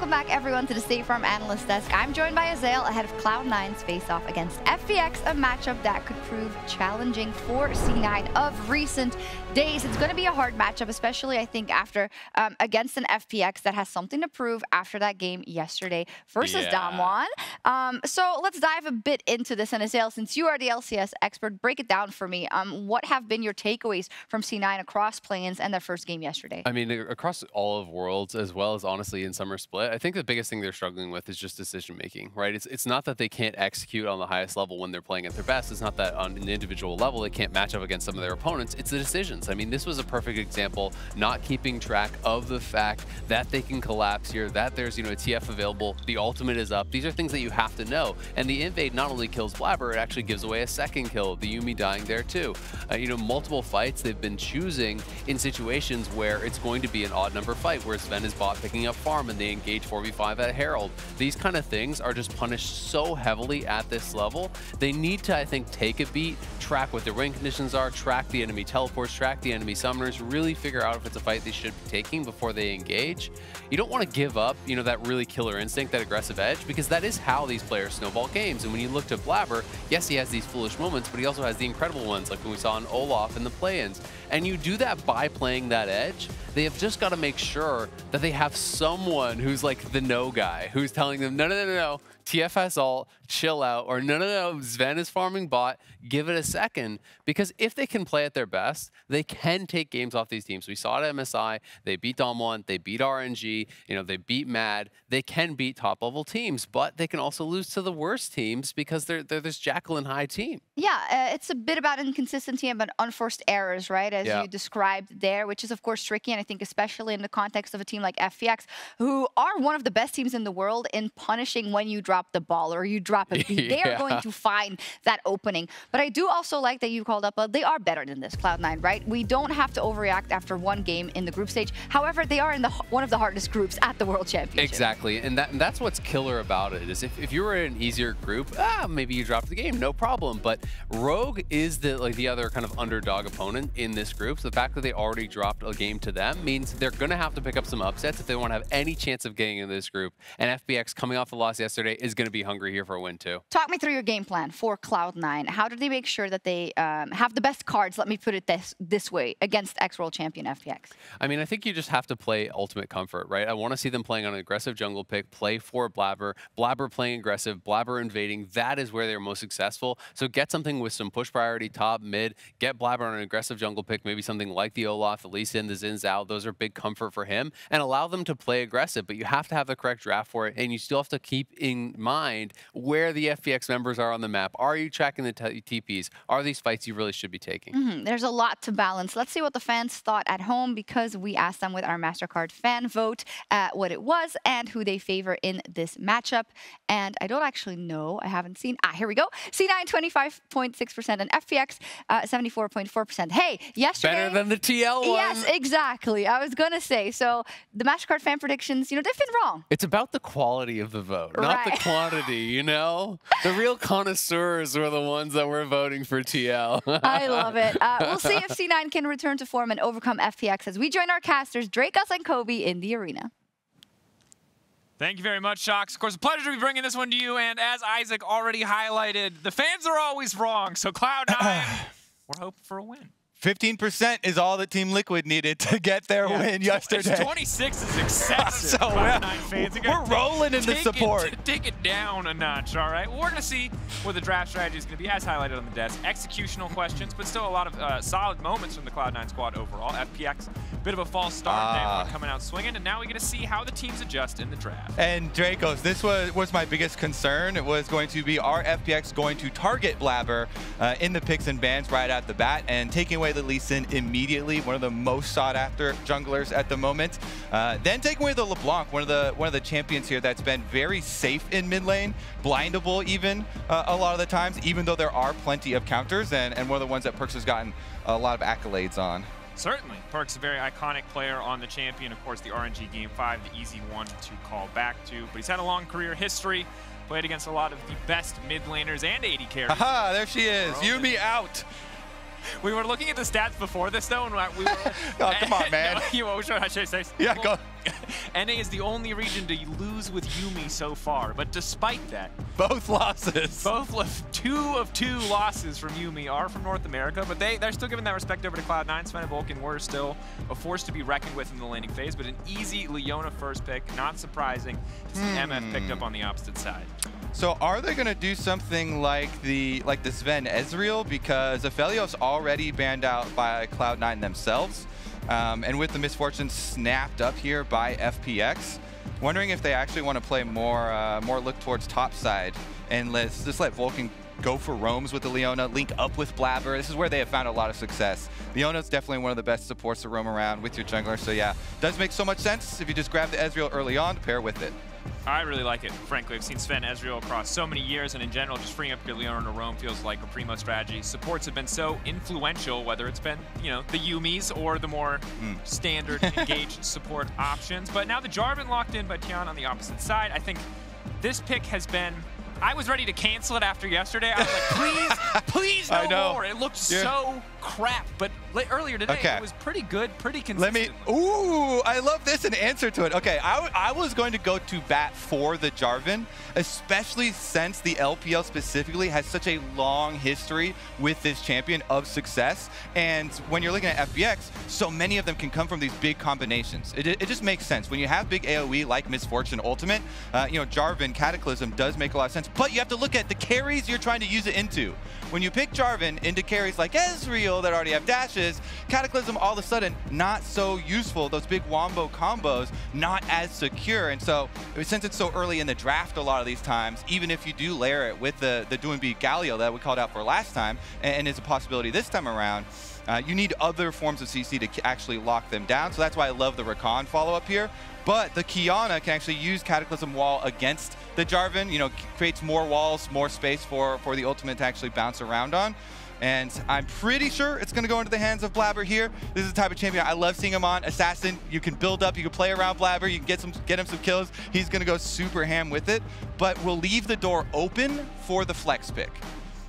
Welcome back, everyone, to the State Farm Analyst Desk. I'm joined by Azael ahead of Cloud9's face-off against FPX, a matchup that could prove challenging for C9 of recent days. It's going to be a hard matchup, especially, I think, after against an FPX that has something to prove after that game yesterday versus Damwon. So let's dive a bit into this. And Azael, since you are the LCS expert, break it down for me. What have been your takeaways from C9 across play-ins and their first game yesterday? I mean, across all of Worlds, as well as honestly in Summer Split, I think the biggest thing they're struggling with is just decision making, right? It's not that they can't execute on the highest level when they're playing at their best. It's not that on an individual level they can't match up against some of their opponents. It's the decisions. I mean, this was a perfect example, not keeping track of the fact that they can collapse here, that there's, a TF available, the ultimate is up. These are things that you have to know. And the invade not only kills Blabber, it actually gives away a second kill, the Yuumi dying there too. Multiple fights they've been choosing in situations where it's going to be an odd number fight, where Sven is bot picking up farm and they engage 4v5 at Herald. These kind of things are just punished so heavily at this level. They need to, I think, take a beat, track what their win conditions are, track the enemy teleports, track the enemy summoners, really figure out if it's a fight they should be taking before they engage. You don't want to give up, that really killer instinct, that aggressive edge, because that is how these players snowball games. And when you look to Blabber, yes, he has these foolish moments, but he also has the incredible ones, like when we saw in Olaf in the play-ins. And you do that by playing that edge. They have just got to make sure that they have someone who's like the no guy, who's telling them, no, TF has ult, chill out, or no, Sven is farming bot, give it a second. Because if they can play at their best, they can take games off these teams. We saw it at MSI, they beat Damwon, they beat RNG, they beat Mad. They can beat top-level teams, but they can also lose to the worst teams because they're this Jacqueline High team. Yeah, it's a bit about inconsistency and about unforced errors, right, as you described there, which is, of course, tricky, and I think especially in the context of a team like FPX, who are one of the best teams in the world in punishing when you drop the ball or you drop a beat. They are going to find that opening. But I do also like that you called up, they are better than this, Cloud9, right? We don't have to overreact after one game in the group stage. However, they are in one of the hardest groups at the World Championship. Exactly, and that's what's killer about it, is if you were in an easier group, maybe you dropped the game, no problem. But Rogue is the other kind of underdog opponent in this group. So the fact that they already dropped a game to them means they're going to have to pick up some upsets if they want to have any chance of getting into this group. And FPX, coming off the loss yesterday, is going to be hungry here for a win too. Talk me through your game plan for Cloud9. How did they make sure that they have the best cards, let me put it this way, against ex-world champion FPX? I mean, I think you just have to play ultimate comfort, right? I want to see them playing on an aggressive jungle pick, play for Blabber, Blabber playing aggressive, Blabber invading. That is where they're most successful. So get something with some push priority, top, mid, get Blabber on an aggressive jungle pick, maybe something like the Olaf, the Lee Sin, the Xin Zhao. Those are big comfort for him, and allow them to play aggressive. But you have to have the correct draft for it, and you still have to keep in mind where the FPX members are on the map. Are you tracking the TPs? Are these fights you really should be taking? There's a lot to balance. Let's see what the fans thought at home, because we asked them with our MasterCard fan vote what it was and who they favor in this matchup. And I don't actually know. I haven't seen. Here we go. C9 25.6% and FPX 74.4%. Hey, yesterday. Better than the TL one. Yes, exactly. I was going to say. So the MasterCard fan predictions, they've been wrong. It's about the quality of the vote, not the quantity, The real connoisseurs were the ones that were voting for TL. I love it. We'll see if C9 can return to form and overcome FPX as we join our casters, Dracos and Kobe, in the arena. Thank you very much, Shox. Of course, a pleasure to be bringing this one to you. And as Isaac already highlighted, the fans are always wrong. So Cloud9, we're hoping for a win. 15% is all that Team Liquid needed to get their win yesterday. 26 is excessive. So Cloud9 fans, we're rolling in the support. Take it down a notch, all right? Well, we're going to see what the draft strategy is going to be, as highlighted on the desk. Executional questions, but still a lot of solid moments from the Cloud9 squad overall. FPX, bit of a false start. They were coming out swinging, and now we get to see how the teams adjust in the draft. And Dracos, this was my biggest concern. It was going to be, are FPX going to target Blabber in the picks and bans right at the bat, and taking away the Lee Sin immediately, one of the most sought after junglers at the moment. Then taking away the LeBlanc, one of the champions here that's been very safe in mid lane, blindable even a lot of the times, even though there are plenty of counters, and one of the ones that Perkz has gotten a lot of accolades on. Certainly. Perkz, a very iconic player on the champion. Of course, the RNG Game 5, the easy one to call back to. But he's had a long career history, played against a lot of the best mid laners and AD carries. Aha, there she is. Yuumi out. We were looking at the stats before this, though, and we were... Oh, come on, man. What should I say? Yeah, go. NA is the only region to lose with Yuumi so far, but despite that, both losses. Two of two losses from Yuumi are from North America, but they're still giving that respect over to Cloud9. Sven and Vulcan were still a force to be reckoned with in the laning phase, but an easy Leona first pick, not surprising to see MF picked up on the opposite side. So are they going to do something like the Sven Ezreal, because Aphelios already banned out by Cloud9 themselves, and with the misfortune snapped up here by FPX, wondering if they actually want to play more look towards top side and just let Vulcan go for roams with the Leona, link up with Blabber. This is where they have found a lot of success. Leona's definitely one of the best supports to roam around with your jungler, so yeah, does make so much sense if you just grab the Ezreal early on to pair with it. I really like it, frankly. I've seen Sven Ezreal across so many years, and in general, just freeing up your Leona to roam feels like a primo strategy. Supports have been so influential, whether it's been, you know, the Yuumis or the more standard engaged support options. But now the Jarvan locked in by Tian on the opposite side. I think this pick has been... I was ready to cancel it after yesterday. I was like, please no more. It looked so crap. But earlier today, it was pretty good, pretty consistent. Ooh, I love this, an answer to it. Okay, I was going to go to bat for the Jarvan, especially since the LPL specifically has such a long history with this champion of success. And when you're looking at FPX, so many of them can come from these big combinations. It just makes sense. When you have big AoE like Misfortune Ultimate, you know, Jarvan, Cataclysm does make a lot of sense. But you have to look at the carries you're trying to use it into. When you pick Jarvan into carries like Ezreal that already have dashes, Cataclysm all of a sudden not so useful. Those big wombo combos not as secure. And so since it's so early in the draft a lot of these times, even if you do layer it with the Doinb Galio that we called out for last time and is a possibility this time around, you need other forms of CC to actually lock them down. So that's why I love the Rakan follow-up here. But the Qiyana can actually use Cataclysm Wall against the Jarvan, you know, creates more walls, more space for the ultimate to actually bounce around on. And I'm pretty sure it's going to go into the hands of Blabber here. This is the type of champion I love seeing him on. Assassin, you can build up, you can play around Blabber, you can get him some kills. He's going to go super ham with it, but we'll leave the door open for the flex pick.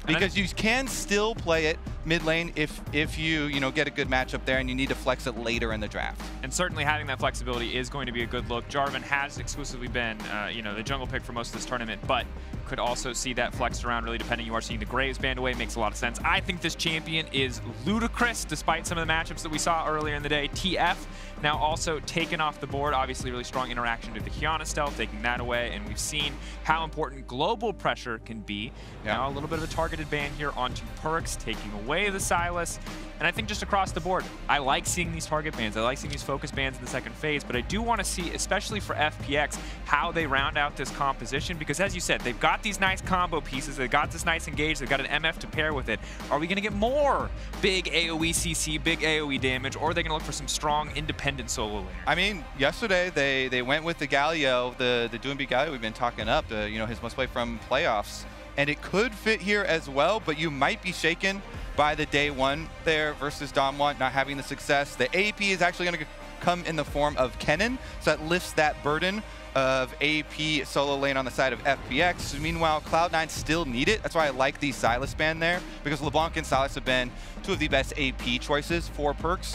Because you can still play it mid lane if you get a good matchup there and you need to flex it later in the draft. And certainly having that flexibility is going to be a good look. Jarvan has exclusively been the jungle pick for most of this tournament, but could also see that flexed around really depending. You are seeing the Graves banned away, makes a lot of sense. I think this champion is ludicrous despite some of the matchups that we saw earlier in the day. TF now also taken off the board. Obviously really strong interaction to the Qiyana stealth, taking that away, and we've seen how important global pressure can be. Now a little bit of a targeted ban here onto Perkz, taking away the Sylas. And I think just across the board, I like seeing these target bans. I like seeing these focus bans in the second phase, but I do want to see, especially for FPX, how they round out this composition, because as you said, they've got these nice combo pieces, they've got this nice engage, they've got an MF to pair with it. Are we going to get more big AoE CC, big AoE damage, or are they going to look for some strong independent solo laners? I mean, yesterday they went with the Galio, the Doinb Galio we've been talking up, his must play from playoffs. And it could fit here as well, but you might be shaken by the day one there versus Damwon not having the success. The AP is actually going to come in the form of Kennen, so that lifts that burden of AP solo lane on the side of FPX. Meanwhile, Cloud9 still need it. That's why I like the Sylas ban there, because LeBlanc and Sylas have been two of the best AP choices for Perkz.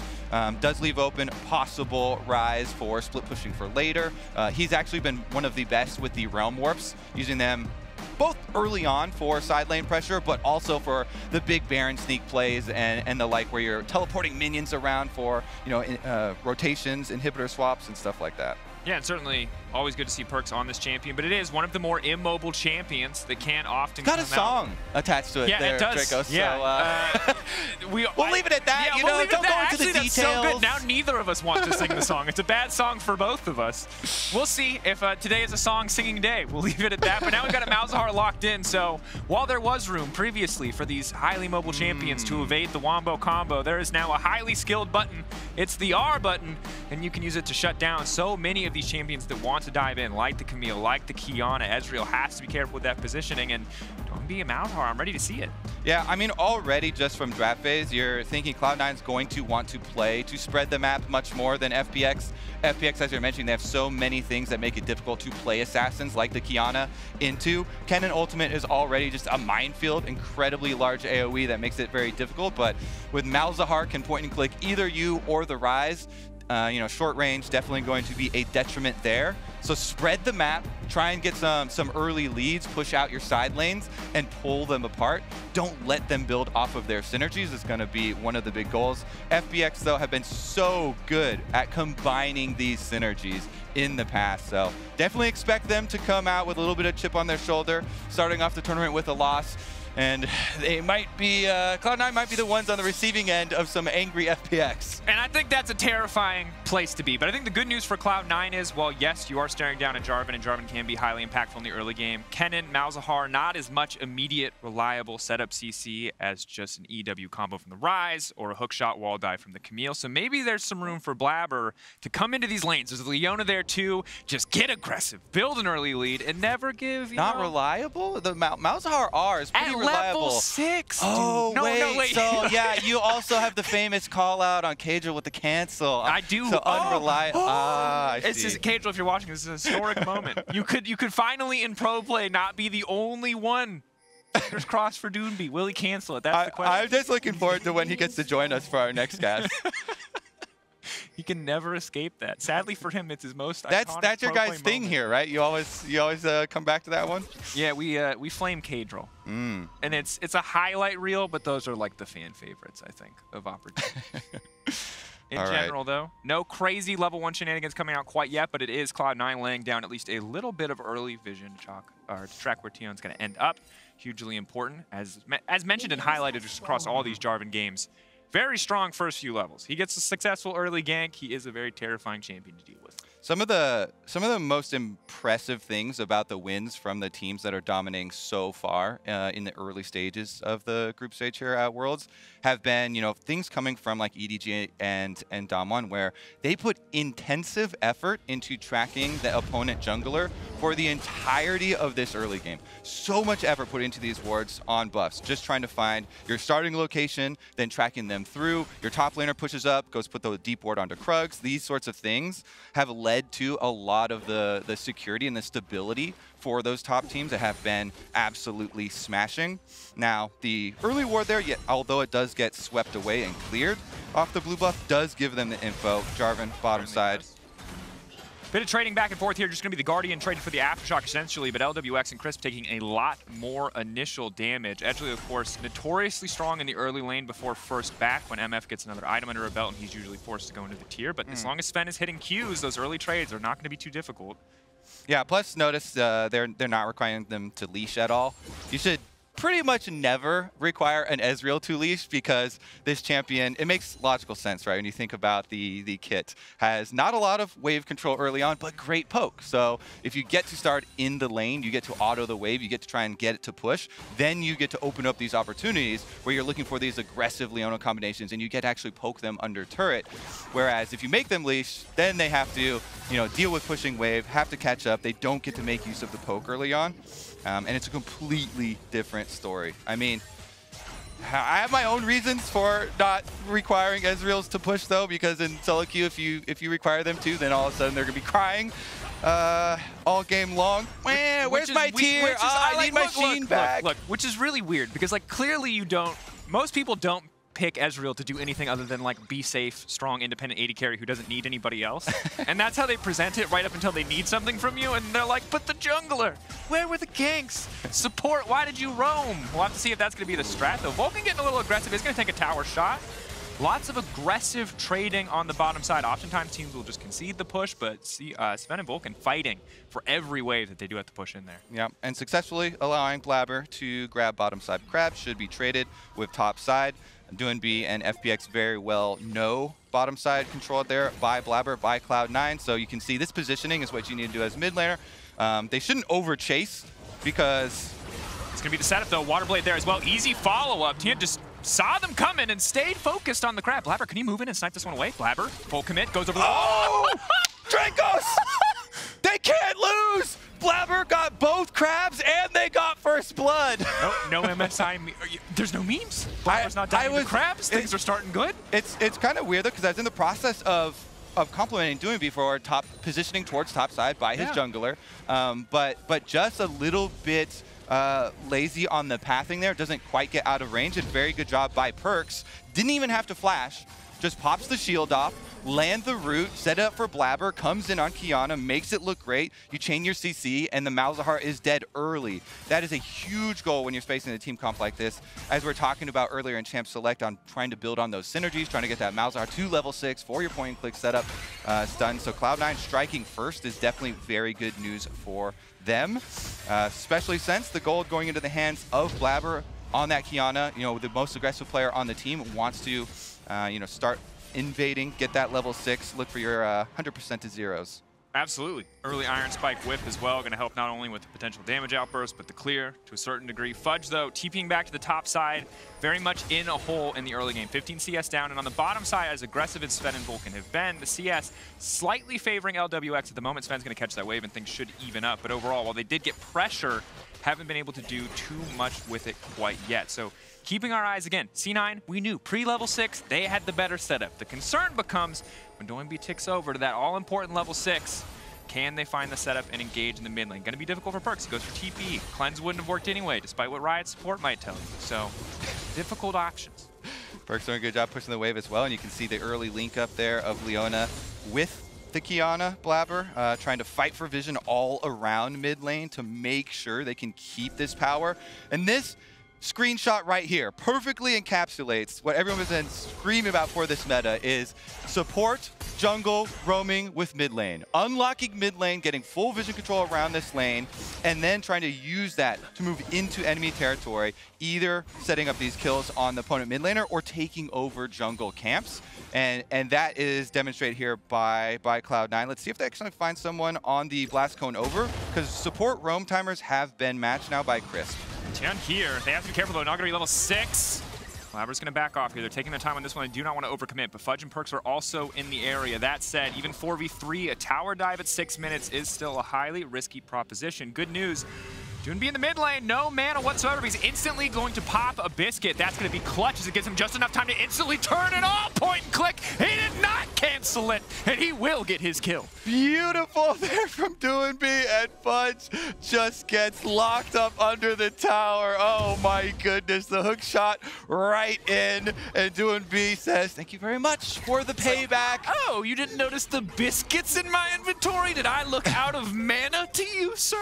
Does leave open possible Rise for split pushing for later. He's actually been one of the best with the Realm Warps, using them both early on for side lane pressure, but also for the big Baron sneak plays and the like, where you're teleporting minions around for rotations, inhibitor swaps, and stuff like that. Yeah, and certainly always good to see Perkz on this champion, but it is one of the more immobile champions that can't often come out. It's got a song attached to it there, it does. Dracos. Yeah. So, we'll leave it at that. Yeah, we'll don't go into the that's details. So good. Now neither of us want to sing the song. It's a bad song for both of us. We'll see if today is a song singing day. We'll leave it at that. But now we've got a Malzahar locked in, so while there was room previously for these highly mobile champions to evade the Wombo combo, there is now a highly skilled button. It's the R button, and you can use it to shut down so many of these champions that want to dive in, like the Camille, like the Qiyana. Ezreal has to be careful with that positioning, and don't be a Malzahar. I'm ready to see it. Yeah, I mean, already just from draft phase, you're thinking Cloud9 is going to want to play to spread the map much more than FPX. FPX, as you're mentioning, they have so many things that make it difficult to play assassins like the Qiyana into. Kennen Ultimate is already just a minefield, incredibly large AoE that makes it very difficult, but with Malzahar can point and click either you or the Rise, short range definitely going to be a detriment there. So spread the map, try and get some early leads, push out your side lanes, and pull them apart. Don't let them build off of their synergies. It's going to be one of the big goals. FPX, though, have been so good at combining these synergies in the past. So definitely expect them to come out with a little bit of chip on their shoulder, starting off the tournament with a loss. And they might be, Cloud9 might be the ones on the receiving end of some angry FPX. And I think that's a terrifying place to be. But I think the good news for Cloud9 is, well, yes, you are staring down at Jarvan, and Jarvan can be highly impactful in the early game. Kennen, Malzahar, not as much immediate, reliable setup CC as just an EW combo from the Ryze or a hookshot wall dive from the Camille. So maybe there's some room for Blabber to come into these lanes. There's Leona there too. Just get aggressive, build an early lead, and never give, Not reliable? The Malzahar R is pretty reliable. Level 6. Oh, no, wait. No, wait. So, yeah, you also have the famous call out on Caedrel with the cancel. I do. So unreliable. I It's see. just, Caedrel, if you're watching, this is a historic moment. You could finally in pro play not be the only one. Fingers crossed for Doonby. Will he cancel it? That's the question. I'm just looking forward to when he gets to join us for our next cast. He can never escape that. Sadly for him, it's his most That's iconic your pro guys' play thing moment. here, right? You always come back to that one. Yeah, we flame Caedrel. And it's a highlight reel, but those are like the fan favorites, I think, of Opportunity. In All right. general, though, no crazy level 1 shenanigans coming out quite yet, but it is Cloud9 laying down at least a little bit of early vision to track where Tion's going to end up. Hugely important, as mentioned and highlighted just across all these Jarvan games. Very strong first few levels. He gets a successful early gank. He is a very terrifying champion to deal with. Some of the most impressive things about the wins from the teams that are dominating so far in the early stages of the group stage here at Worlds have been, things coming from like EDG and Damwon, where they put intensive effort into tracking the opponent jungler for the entirety of this early game. So much effort put into these wards on buffs, just trying to find your starting location, then tracking them through. Your top laner pushes up, goes put the deep ward onto Krugs. These sorts of things have led to a lot of the security and the stability for those top teams that have been absolutely smashing. Now, the early ward there, although it does get swept away and cleared off the blue buff, does give them the info. Jarvan, bottom side. Bit of trading back and forth here, just going to be the Guardian traded for the Aftershock essentially, but LWX and Crisp taking a lot more initial damage. Edgeley, of course, notoriously strong in the early lane before first back when MF gets another item under a belt and he's usually forced to go into the tier, but as long as Sven is hitting Qs, those early trades are not going to be too difficult. Yeah, plus notice they're not requiring them to leash at all. You should pretty much never require an Ezreal to leash because this champion, it makes logical sense, right? When you think about the kit, has not a lot of wave control early on, but great poke. So if you get to start in the lane, you get to auto the wave, you get to try and get it to push, then you get to open up these opportunities where you're looking for these aggressive Leona combinations and you get to actually poke them under turret. Whereas if you make them leash, then they have to, deal with pushing wave, have to catch up. They don't get to make use of the poke early on. And it's a completely different story. I mean, I have my own reasons for not requiring Ezreals to push, though, because in solo queue, if you require them to, then all of a sudden they're going to be crying all game long. Where's my tier? I need my Sheen back. Look, which is really weird, because clearly most people don't pick Ezreal to do anything other than be safe, strong, independent AD carry who doesn't need anybody else. And that's how they present it right up until they need something from you, and they're like, but the jungler, where were the ganks? Support, why did you roam? We'll have to see if that's going to be the strat, though. Vulcan getting a little aggressive is going to take a tower shot. Lots of aggressive trading on the bottom side. Oftentimes teams will just concede the push, but see Sven and Vulcan fighting for every wave that they do have to push in there. Yeah, and successfully allowing Blabber to grab bottom side crab. Should be traded with top side. Doinb and FPX very well know bottom side controlled there by Blabber, by Cloud9. So you can see this positioning is what you need to do as mid laner. They shouldn't over chase because it's going to be the setup though. Waterblade there as well. Easy follow-up. Tien just saw them coming and stayed focused on the crab. Blabber, can you move in and snipe this one away? Blabber, full commit, goes over the... Oh! Dracos! They can't lose! Blabber got both crabs and they got first blood. No MSI. There's no memes. Blabber's not dying to crabs. Things are starting good. It's kind of weird though, because I was in the process of complimenting Doinb for top positioning towards top side by his jungler, but just a little bit lazy on the pathing there. Doesn't quite get out of range. And very good job by Perkz. Didn't even have to flash. just pops the shield off, land the root, set it up for Blabber, comes in on Qiyana, makes it look great. You chain your CC, and the Malzahar is dead early. That is a huge goal when you're facing a team comp like this. As we're talking about earlier in Champ Select on trying to build on those synergies, trying to get that Malzahar to level 6 for your point-and-click setup stun. So Cloud9 striking first is definitely very good news for them, especially since the gold going into the hands of Blabber on that Qiyana, the most aggressive player on the team, wants to, start invading, get that level 6, look for your 100% to zeros. Absolutely. Early Iron Spike whip as well, going to help not only with the potential damage outburst, but the clear to a certain degree. Fudge, though, TPing back to the top side, very much in a hole in the early game. 15 CS down, and on the bottom side, as aggressive as Sven and Vulcan have been, the CS slightly favoring LWX at the moment. Sven's going to catch that wave, and things should even up. But overall, while they did get pressure, haven't been able to do too much with it quite yet. So keeping our eyes, again, C9, we knew pre-level 6, they had the better setup. The concern becomes when Doinb ticks over to that all-important level 6, can they find the setup and engage in the mid lane? Going to be difficult for Perkz. He goes for TP. Cleanse wouldn't have worked anyway, despite what Riot support might tell you. So, difficult options. Perkz doing a good job pushing the wave as well, and you can see the early link up there of Leona with the Qiyana Blabber, trying to fight for vision all around mid lane to make sure they can keep this power. And this screenshot right here perfectly encapsulates what everyone has been screaming about for this meta is support jungle roaming with mid lane. Unlocking mid lane, getting full vision control around this lane, and then trying to use that to move into enemy territory, either setting up these kills on the opponent mid laner or taking over jungle camps. And that is demonstrated here by Cloud9. Let's see if they actually find someone on the Blast Cone over, because support roam timers have been matched now by Crisp. Down here, they have to be careful though, not gonna be level 6. Blabber's gonna back off here. They're taking their time on this one. They do not want to overcommit, but Fudge and Perkz are also in the area. That said, even 4v3, a tower dive at 6 minutes is still a highly risky proposition. Good news, Doinb in the mid lane, no mana whatsoever. He's instantly going to pop a Biscuit. That's going to be clutch as it gives him just enough time to instantly turn it off. Point and click. He did not cancel it, and he will get his kill. Beautiful there from Doinb, and Fudge just gets locked up under the tower. Oh my goodness, the hook shot right in, and Doinb says, thank you very much for the payback. Oh, you didn't notice the biscuits in my inventory? Did I look out of mana to you, sir?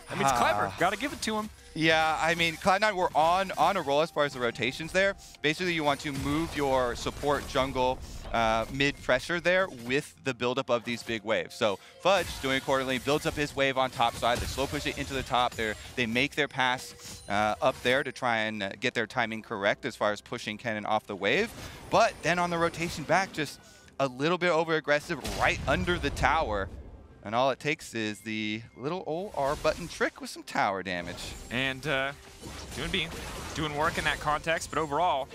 I mean, it's clever. Got to give it to him. Yeah, I mean, Cloud9 were on a roll as far as the rotations there. Basically, you want to move your support jungle mid-pressure there with the buildup of these big waves. So Fudge, doing accordingly, builds up his wave on top side. They slow push it into the top. They make their pass up there to try and get their timing correct as far as pushing Kennen off the wave. But then on the rotation back, just a little bit over-aggressive right under the tower. And all it takes is the little old R button trick with some tower damage. And Doinb doing work in that context, but overall,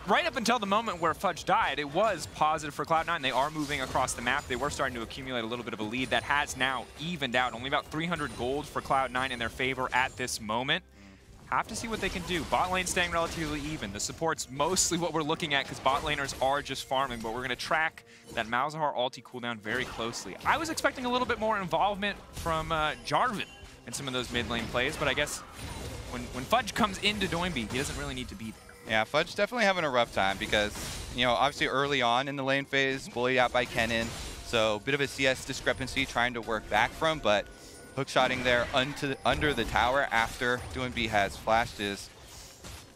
right up until the moment where Fudge died, it was positive for Cloud9. They are moving across the map. They were starting to accumulate a little bit of a lead that has now evened out. Only about 300 gold for Cloud9 in their favor at this moment. Have to see what they can do. Bot lane staying relatively even. The support's mostly what we're looking at because bot laners are just farming, but we're going to track that Malzahar ulti cooldown very closely. I was expecting a little bit more involvement from Jarvan in some of those mid lane plays, but I guess when Fudge comes into Doinb, he doesn't really need to be there. Yeah, Fudge definitely having a rough time because, obviously early on in the lane phase, bullied out by Kennen, so a bit of a CS discrepancy trying to work back from, but hookshotting there under the tower after Doinb has flashed is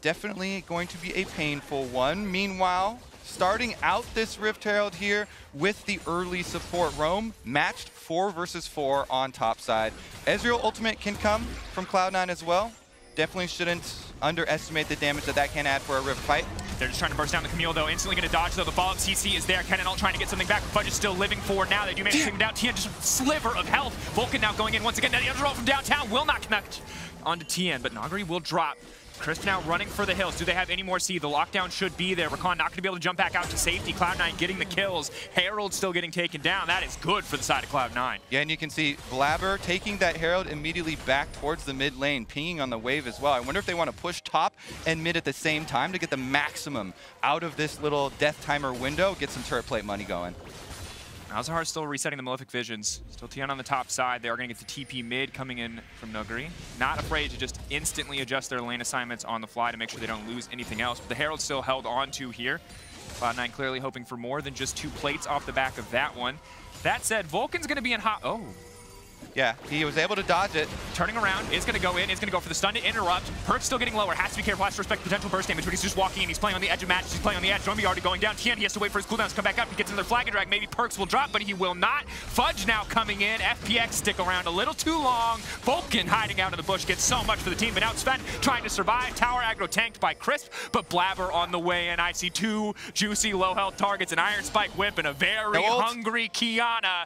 definitely going to be a painful one. Meanwhile, starting out this Rift Herald here with the early support roam, matched 4 versus 4 on top side. Ezreal ultimate can come from Cloud9 as well. Definitely shouldn't underestimate the damage that can add for a Rift fight. They're just trying to burst down the Camille, though. Instantly going to dodge, though. The follow-up CC is there. Kennen trying to get something back. Fudge is still living for now. They do manage to take him down. Tien just a sliver of health. Vulcan now going in once again. Now the underroll from downtown will not connect onto Tien, but Nagari will drop. Crisp now running for the hills. Do they have any more seed? The lockdown should be there. Rakan not going to be able to jump back out to safety. Cloud9 getting the kills. Herald still getting taken down. That is good for the side of Cloud9. Yeah, and you can see Blabber taking that Herald immediately back towards the mid lane, pinging on the wave as well. I wonder if they want to push top and mid at the same time to get the maximum out of this little death timer window, get some turret plate money going. Malzahar still resetting the Malefic Visions. Still Tien on the top side. They are going to get the TP mid coming in from Nuguri. Not afraid to just instantly adjust their lane assignments on the fly to make sure they don't lose anything else. But the Herald's still held on to here. Cloud9 clearly hoping for more than just 2 plates off the back of that one. That said, Vulcan's going to be in hot... Oh. Yeah, he was able to dodge it. Turning around, is going to go in, is going to go for the stun to interrupt. Perkz still getting lower, has to be careful, has to respect potential burst damage, but he's just walking in, he's playing on the edge of matches, he's playing on the edge. Zombie already going down. Tian, he has to wait for his cooldowns to come back up. He gets another flag and drag, maybe Perkz will drop, but he will not. Fudge now coming in, FPX stick around a little too long. Vulcan hiding out in the bush gets so much for the team, but now Sven trying to survive. Tower aggro tanked by Crisp, but Blabber on the way in. I see 2 juicy low health targets, an Iron Spike Whip and a very hungry Qiyana.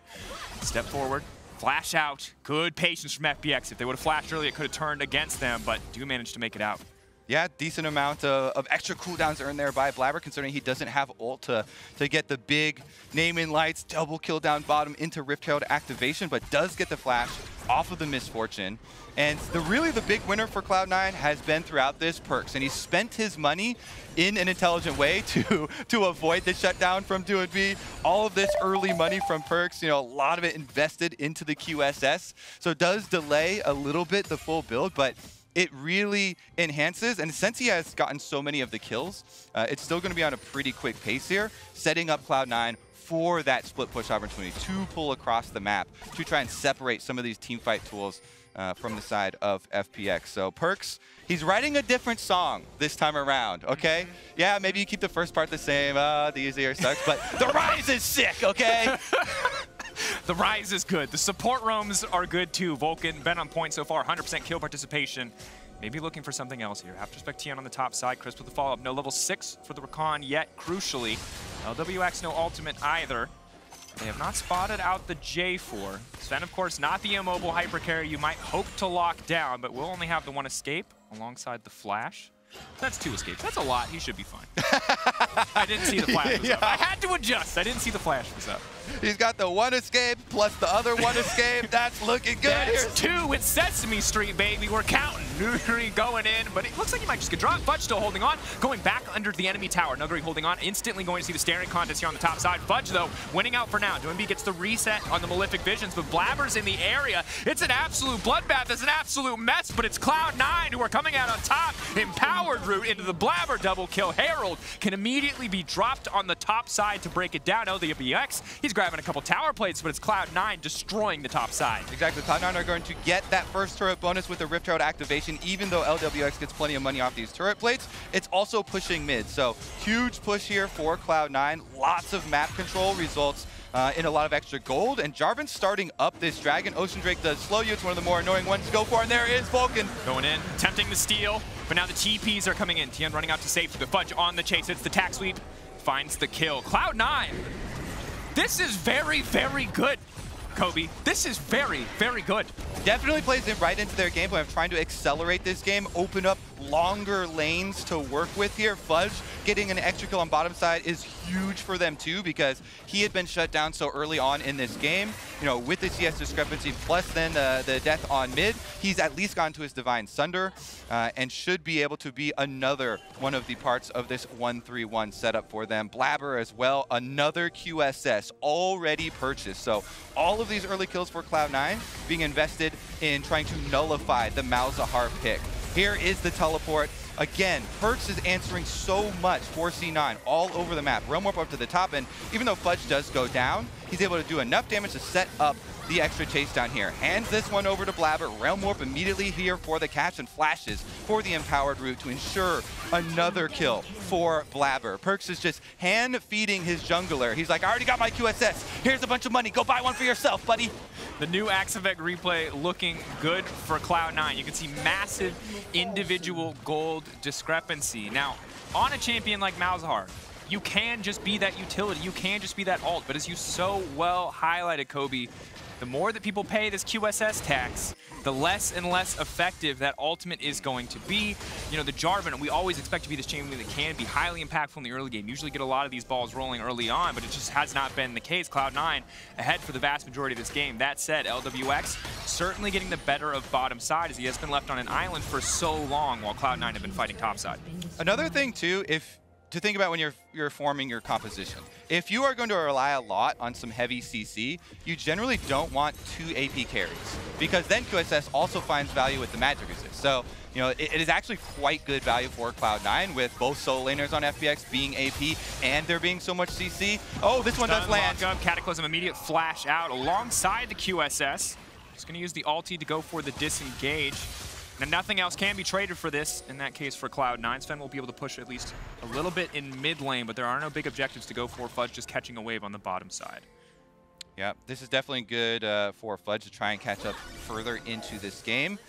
Step forward. Flash out. Good patience from FPX. If they would have flashed earlier, it could have turned against them, but do manage to make it out. Yeah, decent amount of extra cooldowns earned there by Blabber, considering he doesn't have ult to get the big name in lights, double kill down bottom into Rift Herald activation, but does get the flash off of the Misfortune. And really the big winner for Cloud9 has been throughout this Perkz, and he spent his money in an intelligent way to avoid the shutdown from 2&B. All of this early money from Perkz, you know, a lot of it invested into the QSS, so it does delay a little bit the full build, but it really enhances, and since he has gotten so many of the kills, it's still going to be on a pretty quick pace here, setting up Cloud9 for that split push opportunity to pull across the map to try and separate some of these teamfight tools from the side of FPX. So Perkz, he's writing a different song this time around, okay? Yeah, maybe you keep the first part the same, the easier sucks, but the Rise is sick, okay? The Rise is good. The support roams are good too. Vulcan been on point so far, 100% kill participation. Maybe looking for something else here. Have to respect Tian on the top side. Crisp with the follow-up. No level 6 for the Rakan yet, crucially. LWX no ultimate either. They have not spotted out the J4. Sven, of course, not the immobile hyper carry you might hope to lock down, but will only have the 1 escape alongside the flash. That's 2 escapes. That's a lot. He should be fine. I didn't see the flash was up. I had to adjust. I didn't see the flash was up. He's got the 1 escape plus the other 1 escape. That's looking good. That's 2 with Sesame Street, baby. We're counting. Nuguri going in, but it looks like he might just get dropped. Fudge still holding on, going back under the enemy tower. Nuguri holding on, instantly going to see the staring contest here on the top side. Fudge, though, winning out for now. 2&B gets the reset on the Malefic Visions, but Blabber's in the area. It's an absolute bloodbath. It's an absolute mess, but it's Cloud9 who are coming out on top. Empowered route into the Blabber double kill. Herald can immediately be dropped on the top side to break it down. LWX, he's grabbing a couple tower plates, but it's Cloud9 destroying the top side. Exactly. Cloud9 are going to get that first turret bonus with the Rift Herald activation, even though LWX gets plenty of money off these turret plates. It's also pushing mid, so huge push here for Cloud9. Lots of map control results in a lot of extra gold, and Jarvan's starting up this dragon. Ocean Drake does slow you. It's one of the more annoying ones to go for, and there is Vulcan. Going in, attempting to steal, but now the TPs are coming in. Tian running out to safety, the Fudge on the chase. It's the tack sweep, finds the kill. Cloud9, this is very, very good, Kobe. This is very, very good. Definitely plays it right into their game plan of trying to accelerate this game, open up longer lanes to work with here. Fudge getting an extra kill on bottom side is huge for them too, because he had been shut down so early on in this game. You know, with the CS discrepancy plus then the death on mid, he's at least gone to his Divine Sunder and should be able to be another one of the parts of this 1-3-1 setup for them. Blabber as well, another QSS already purchased. So all of these early kills for Cloud9 being invested in trying to nullify the Malzahar pick. Here is the teleport. Again, Perkz is answering so much for C9 all over the map. Realm Warp up to the top, and even though Fudge does go down, he's able to do enough damage to set up the extra chase down here. Hands this one over to Blabber. Realm Warp immediately here for the catch and flashes for the empowered route to ensure another kill for Blabber. Perkz is just hand-feeding his jungler. He's like, I already got my QSS. Here's a bunch of money. Go buy one for yourself, buddy. The new Axe Effect replay looking good for Cloud9. You can see massive individual gold discrepancy. Now, on a champion like Malzahar, you can just be that utility. You can just be that ult. But as you so well highlighted, Kobe, the more that people pay this QSS tax, the less and less effective that ultimate is going to be. You know, the Jarvan, we always expect to be this champion that can be highly impactful in the early game. Usually get a lot of these balls rolling early on, but it just has not been the case. Cloud9 ahead for the vast majority of this game. That said, LWX certainly getting the better of bottom side as he has been left on an island for so long while Cloud9 have been fighting top side. Another thing too, if to think about when you're forming your composition. If you are going to rely a lot on some heavy CC, you generally don't want 2 AP carries, because then QSS also finds value with the magic resist. So, you know, it is actually quite good value for Cloud9 with both solo laners on FPX being AP and there being so much CC. Oh, this one does land. Up, Cataclysm immediate flash out alongside the QSS. Just going to use the ulti to go for the disengage. And nothing else can be traded for this, in that case for Cloud9. Sven will be able to push at least a little bit in mid lane, but there are no big objectives to go for. Fudge just catching a wave on the bottom side. Yeah, this is definitely good for Fudge to try and catch up further into this game.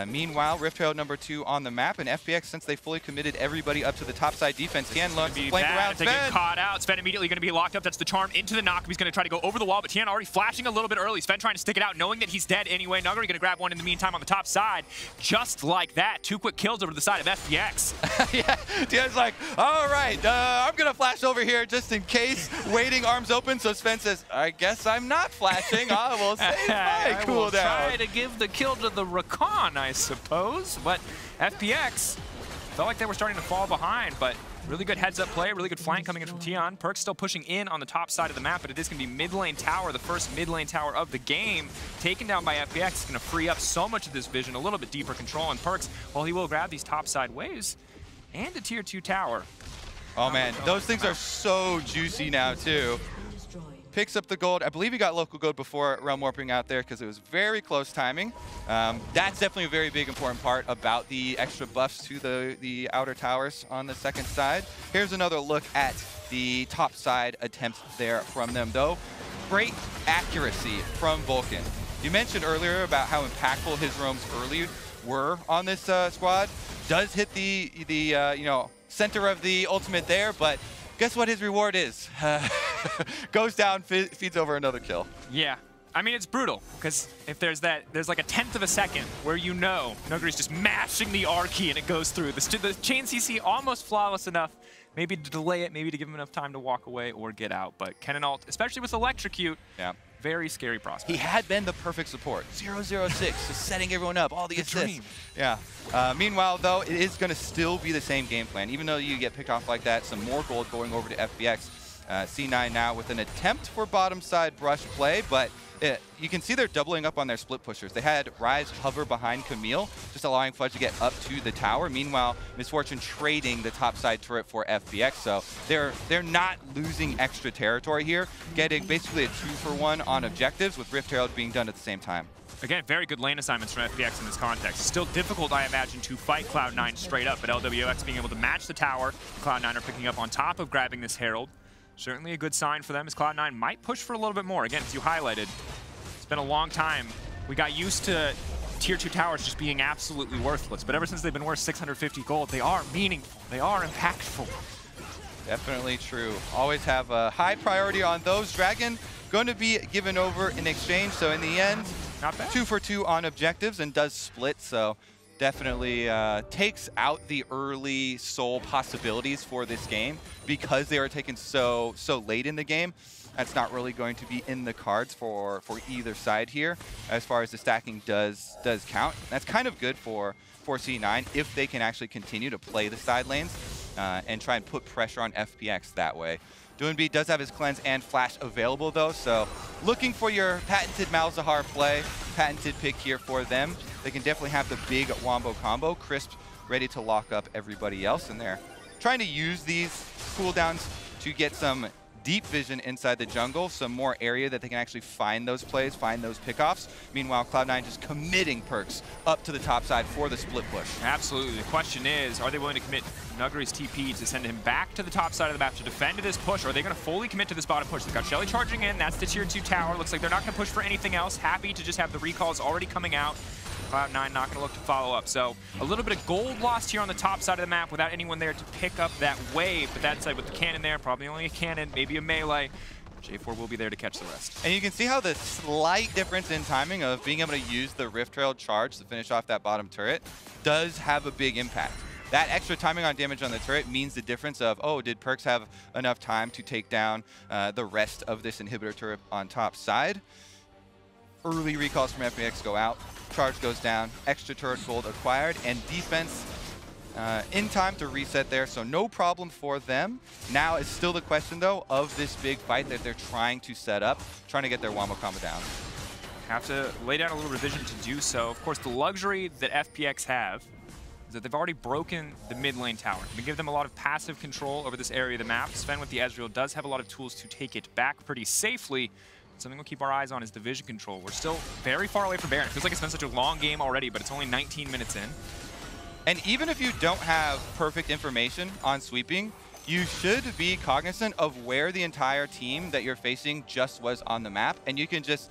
Meanwhile, Rift Herald number 2 on the map, and FPX, since they fully committed everybody up to the top side defense, Tian looks flank around Sven. Get caught out. Sven immediately going to be locked up. That's the charm into the knock. He's going to try to go over the wall, but Tian already flashing a little bit early. Sven trying to stick it out, knowing that he's dead anyway. Nuguri going to grab one in the meantime on the top side. Just like that, 2 quick kills over to the side of FPX. Yeah, Tian's like, all right, I'm going to flash over here just in case, waiting arms open. So Sven says, I guess I'm not flashing. I will save my cooldown. I will try to give the kill to the Rakan, I suppose. But FPX felt like they were starting to fall behind, but really good heads-up play, really good flank coming in from Tian. Perkz still pushing in on the top side of the map, but it is going to be mid lane tower, the first mid lane tower of the game, taken down by FPX. It's going to free up so much of this vision, a little bit deeper control on Perkz, while he will grab these top side waves and a tier 2 tower. Oh man, those things are so juicy now too. Picks up the gold. I believe he got local gold before realm warping out there because it was very close timing. That's definitely a very big important part about the extra buffs to the outer towers on the second side. Here's another look at the top side attempts there from them though. Great accuracy from Vulcan. You mentioned earlier about how impactful his roams early were on this squad. Does hit the you know, center of the ultimate there, but guess what his reward is? Goes down, feeds over another kill. Yeah. I mean, it's brutal, because if there's like a 1/10 of a second where you know Nuguri's just mashing the R key and it goes through. The chain CC almost flawless enough, maybe to delay it, maybe to give him enough time to walk away or get out. But Kennen ult, especially with Electrocute, yeah, very scary prospect. He had been the perfect support. 006, just setting everyone up, all the assists. Dream. Yeah. Meanwhile, though, it is going to still be the same game plan. Even though you get picked off like that, some more gold going over to FPX. C9 now with an attempt for bottom side brush play, but you can see they're doubling up on their split pushers. They had Ryze hover behind Camille, just allowing Fudge to get up to the tower. Meanwhile, Miss Fortune trading the top side turret for FPX, so they're not losing extra territory here, getting basically a 2-for-1 on objectives with Rift Herald being done at the same time. Again, very good lane assignments from FPX in this context. Still difficult, I imagine, to fight Cloud9 straight up, but LWX being able to match the tower, Cloud9 are picking up on top of grabbing this Herald. Certainly a good sign for them as Cloud9 might push for a little bit more. Again, as you highlighted, it's been a long time. We got used to tier 2 towers just being absolutely worthless, but ever since they've been worth 650 gold, they are meaningful. They are impactful. Definitely true. Always have a high priority on those. Dragon going to be given over in exchange, so in the end, not bad. 2-for-2 on objectives and does split, so definitely takes out the early soul possibilities for this game because they are taken so late in the game. That's not really going to be in the cards for either side here as far as the stacking does count. That's kind of good for C9 if they can actually continue to play the side lanes and try and put pressure on FPX that way. Doinb does have his cleanse and flash available though, so looking for your patented Malzahar play, patented pick here for them. They can definitely have the big wombo combo. Crisp ready to lock up everybody else, and they're trying to use these cooldowns to get some deep vision inside the jungle, some more area that they can actually find those plays, find those pickoffs. Meanwhile, Cloud9 just committing Perkz up to the top side for the split push. Absolutely. The question is, are they willing to commit Nuguri's TP to send him back to the top side of the map to defend this push, or are they going to fully commit to this bottom push? They've got Shelly charging in. That's the tier 2 tower. Looks like they're not going to push for anything else. Happy to just have the recalls already coming out. Cloud9 not going to look to follow up. So a little bit of gold lost here on the top side of the map without anyone there to pick up that wave. But that said, with the cannon there, probably only a cannon, maybe a melee. J4 will be there to catch the rest. And you can see how the slight difference in timing of being able to use the Rift Herald charge to finish off that bottom turret does have a big impact. That extra timing on damage on the turret means the difference of, oh, did Perkz have enough time to take down the rest of this inhibitor turret on top side? Early recalls from FPX go out, charge goes down, extra turret gold acquired, and defense in time to reset there, so no problem for them. Now it's still the question, though, of this big fight that they're trying to set up, trying to get their Wombo combo down. Have to lay down a little revision to do so. Of course, the luxury that FPX have is that they've already broken the mid lane tower. We give them a lot of passive control over this area of the map. Sven with the Ezreal does have a lot of tools to take it back pretty safely. Something we'll keep our eyes on is the vision control. We're still very far away from Baron. It feels like it's been such a long game already, but it's only 19 minutes in. And even if you don't have perfect information on sweeping, you should be cognizant of where the entire team that you're facing just was on the map, and you can just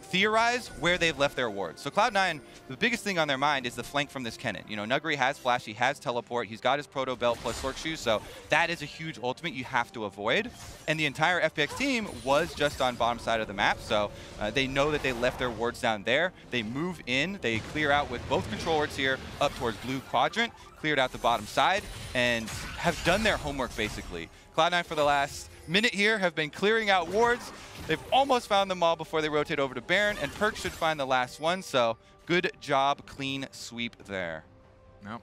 theorize where they've left their wards. So Cloud9, the biggest thing on their mind is the flank from this Kennen. You know, Nuguri has Flash, he has Teleport, he's got his Proto Belt plus Sorc Shoes, so that is a huge ultimate you have to avoid. And the entire FPX team was just on bottom side of the map, so they know that they left their wards down there. They move in, they clear out with both control wards here up towards blue quadrant, cleared out the bottom side, and have done their homework basically. Cloud9 for the last minute here have been clearing out wards. They've almost found them all before they rotate over to Baron, and Perk should find the last one, so good job, clean sweep there. Nope.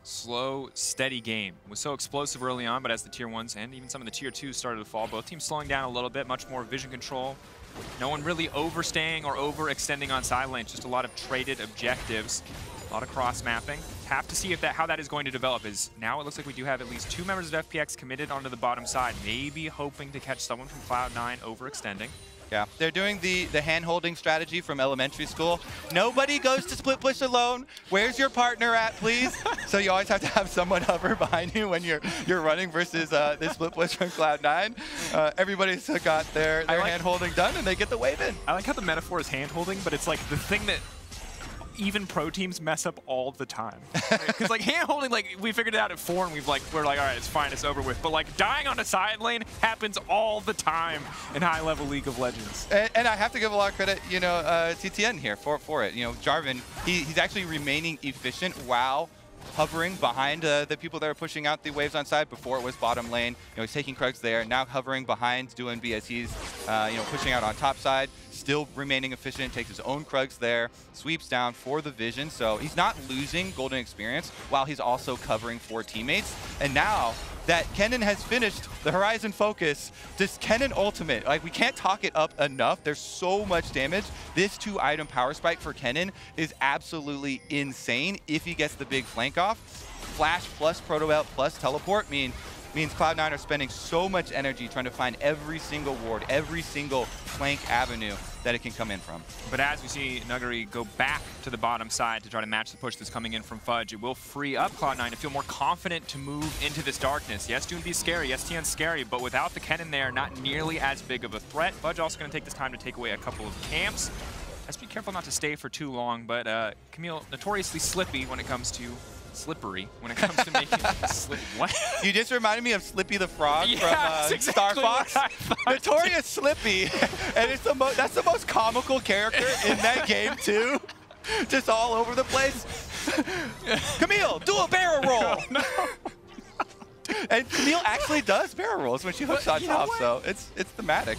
Slow, steady game. It was so explosive early on, but as the tier 1s and even some of the tier 2s started to fall, both teams slowing down a little bit, much more vision control. No one really overstaying or overextending on side lanes, just a lot of traded objectives. A lot of cross-mapping. Have to see if how that is going to develop. Is now it looks like we do have at least 2 members of FPX committed onto the bottom side, maybe hoping to catch someone from Cloud9 overextending. Yeah, they're doing the hand-holding strategy from elementary school. Nobody goes to split push alone. Where's your partner at, please? So you always have to have someone hover behind you when you're running versus this split push from Cloud9. Everybody's got their hand-holding done, and they get the wave in. I like how the metaphor is hand-holding, but it's like the thing that even pro teams mess up all the time. Because like hand-holding, like we figured it out at 4 and we're like, all right, it's fine, it's over with. But like dying on a side lane happens all the time in high-level League of Legends. And I have to give a lot of credit, you know, TTN here for it. You know, Jarvan, he's actually remaining efficient while hovering behind the people that are pushing out the waves on side. Before it was bottom lane. You know, he's taking Krugs there. Now hovering behind doing BSEs, you know, pushing out on top side. Still remaining efficient, takes his own Krugs there, sweeps down for the vision. So he's not losing golden experience while he's also covering for teammates. And now that Kennen has finished the Horizon Focus, this Kennen ultimate, like we can't talk it up enough. There's so much damage. This 2-item power spike for Kennen is absolutely insane if he gets the big flank off. Flash plus Proto Belt plus Teleport means Cloud9 are spending so much energy trying to find every single ward, every single flank avenue that it can come in from. But as we see Nuguri go back to the bottom side to try to match the push that's coming in from Fudge, it will free up Cloud9 to feel more confident to move into this darkness. Yes, Doombe's scary, yes, Tian's scary, but without the Kennen there, not nearly as big of a threat. Fudge also going to take this time to take away a couple of camps. Has to be careful not to stay for too long, but Camille, notoriously slippy when it comes to slippery when it comes to making slip. What? You just reminded me of Slippy the Frog from exactly Star Fox. Notorious Slippy, and it's that's the most comical character in that game too. Just all over the place. Camille, do a barrel roll. No. And Camille actually does barrel rolls when she hooks on top, so it's thematic.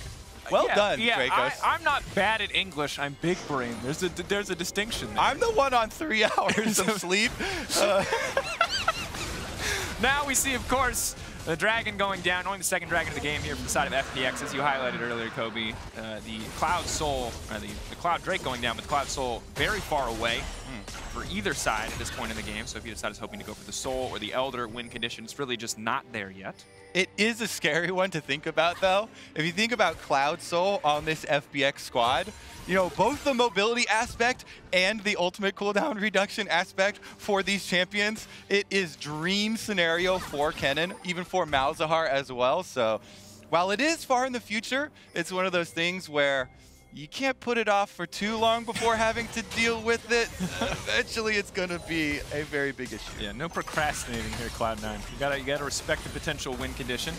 Well done, Dracos. I'm not bad at English. I'm big brain. There's a distinction there. I'm the one on 3 hours of sleep. Now we see, of course, the dragon going down. Only the second dragon of the game here from the side of FPX, as you highlighted earlier, Kobe. The Cloud Soul, the Cloud Drake going down, but the Cloud Soul very far away for either side at this point in the game. So if either side is hoping to go for the Soul or the Elder win condition, it's really just not there yet. It is a scary one to think about, though. If you think about Cloud Soul on this FPX squad, you know, both the mobility aspect and the ultimate cooldown reduction aspect for these champions, it is dream scenario for Kennen, even for Malzahar as well. So while it is far in the future, it's one of those things where you can't put it off for too long before having to deal with it. Eventually, it's going to be a very big issue. Yeah, no procrastinating here, Cloud9. You gotta respect the potential win condition.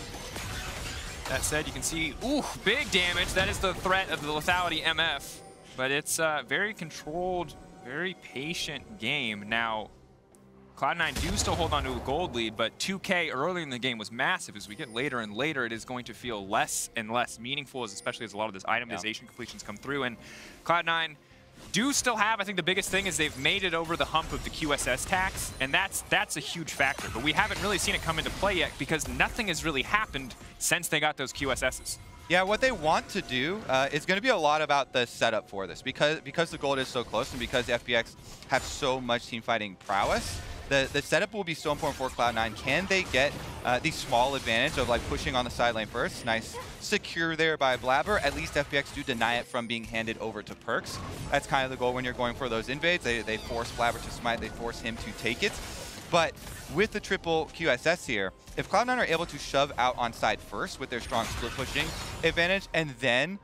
That said, you can see, ooh, big damage. That is the threat of the lethality MF. But it's a very controlled, very patient game. Now, Cloud9 do still hold on to a gold lead, but 2K earlier in the game was massive. As we get later and later, it is going to feel less and less meaningful, especially as a lot of this itemization completions come through. And Cloud9 do still have, I think the biggest thing is they've made it over the hump of the QSS tax, and that's a huge factor. But we haven't really seen it come into play yet because nothing has really happened since they got those QSSs. Yeah, what they want to do is going to be a lot about the setup for this because the gold is so close and because FPX have so much team fighting prowess. The setup will be so important for Cloud9. Can they get the small advantage of like pushing on the side lane first? Nice secure there by Blabber. At least FPX do deny it from being handed over to Perkz. That's kind of the goal when you're going for those invades. They force Blabber to smite. They force him to take it. But with the triple QSS here, if Cloud9 are able to shove out on side first with their strong split pushing advantage and then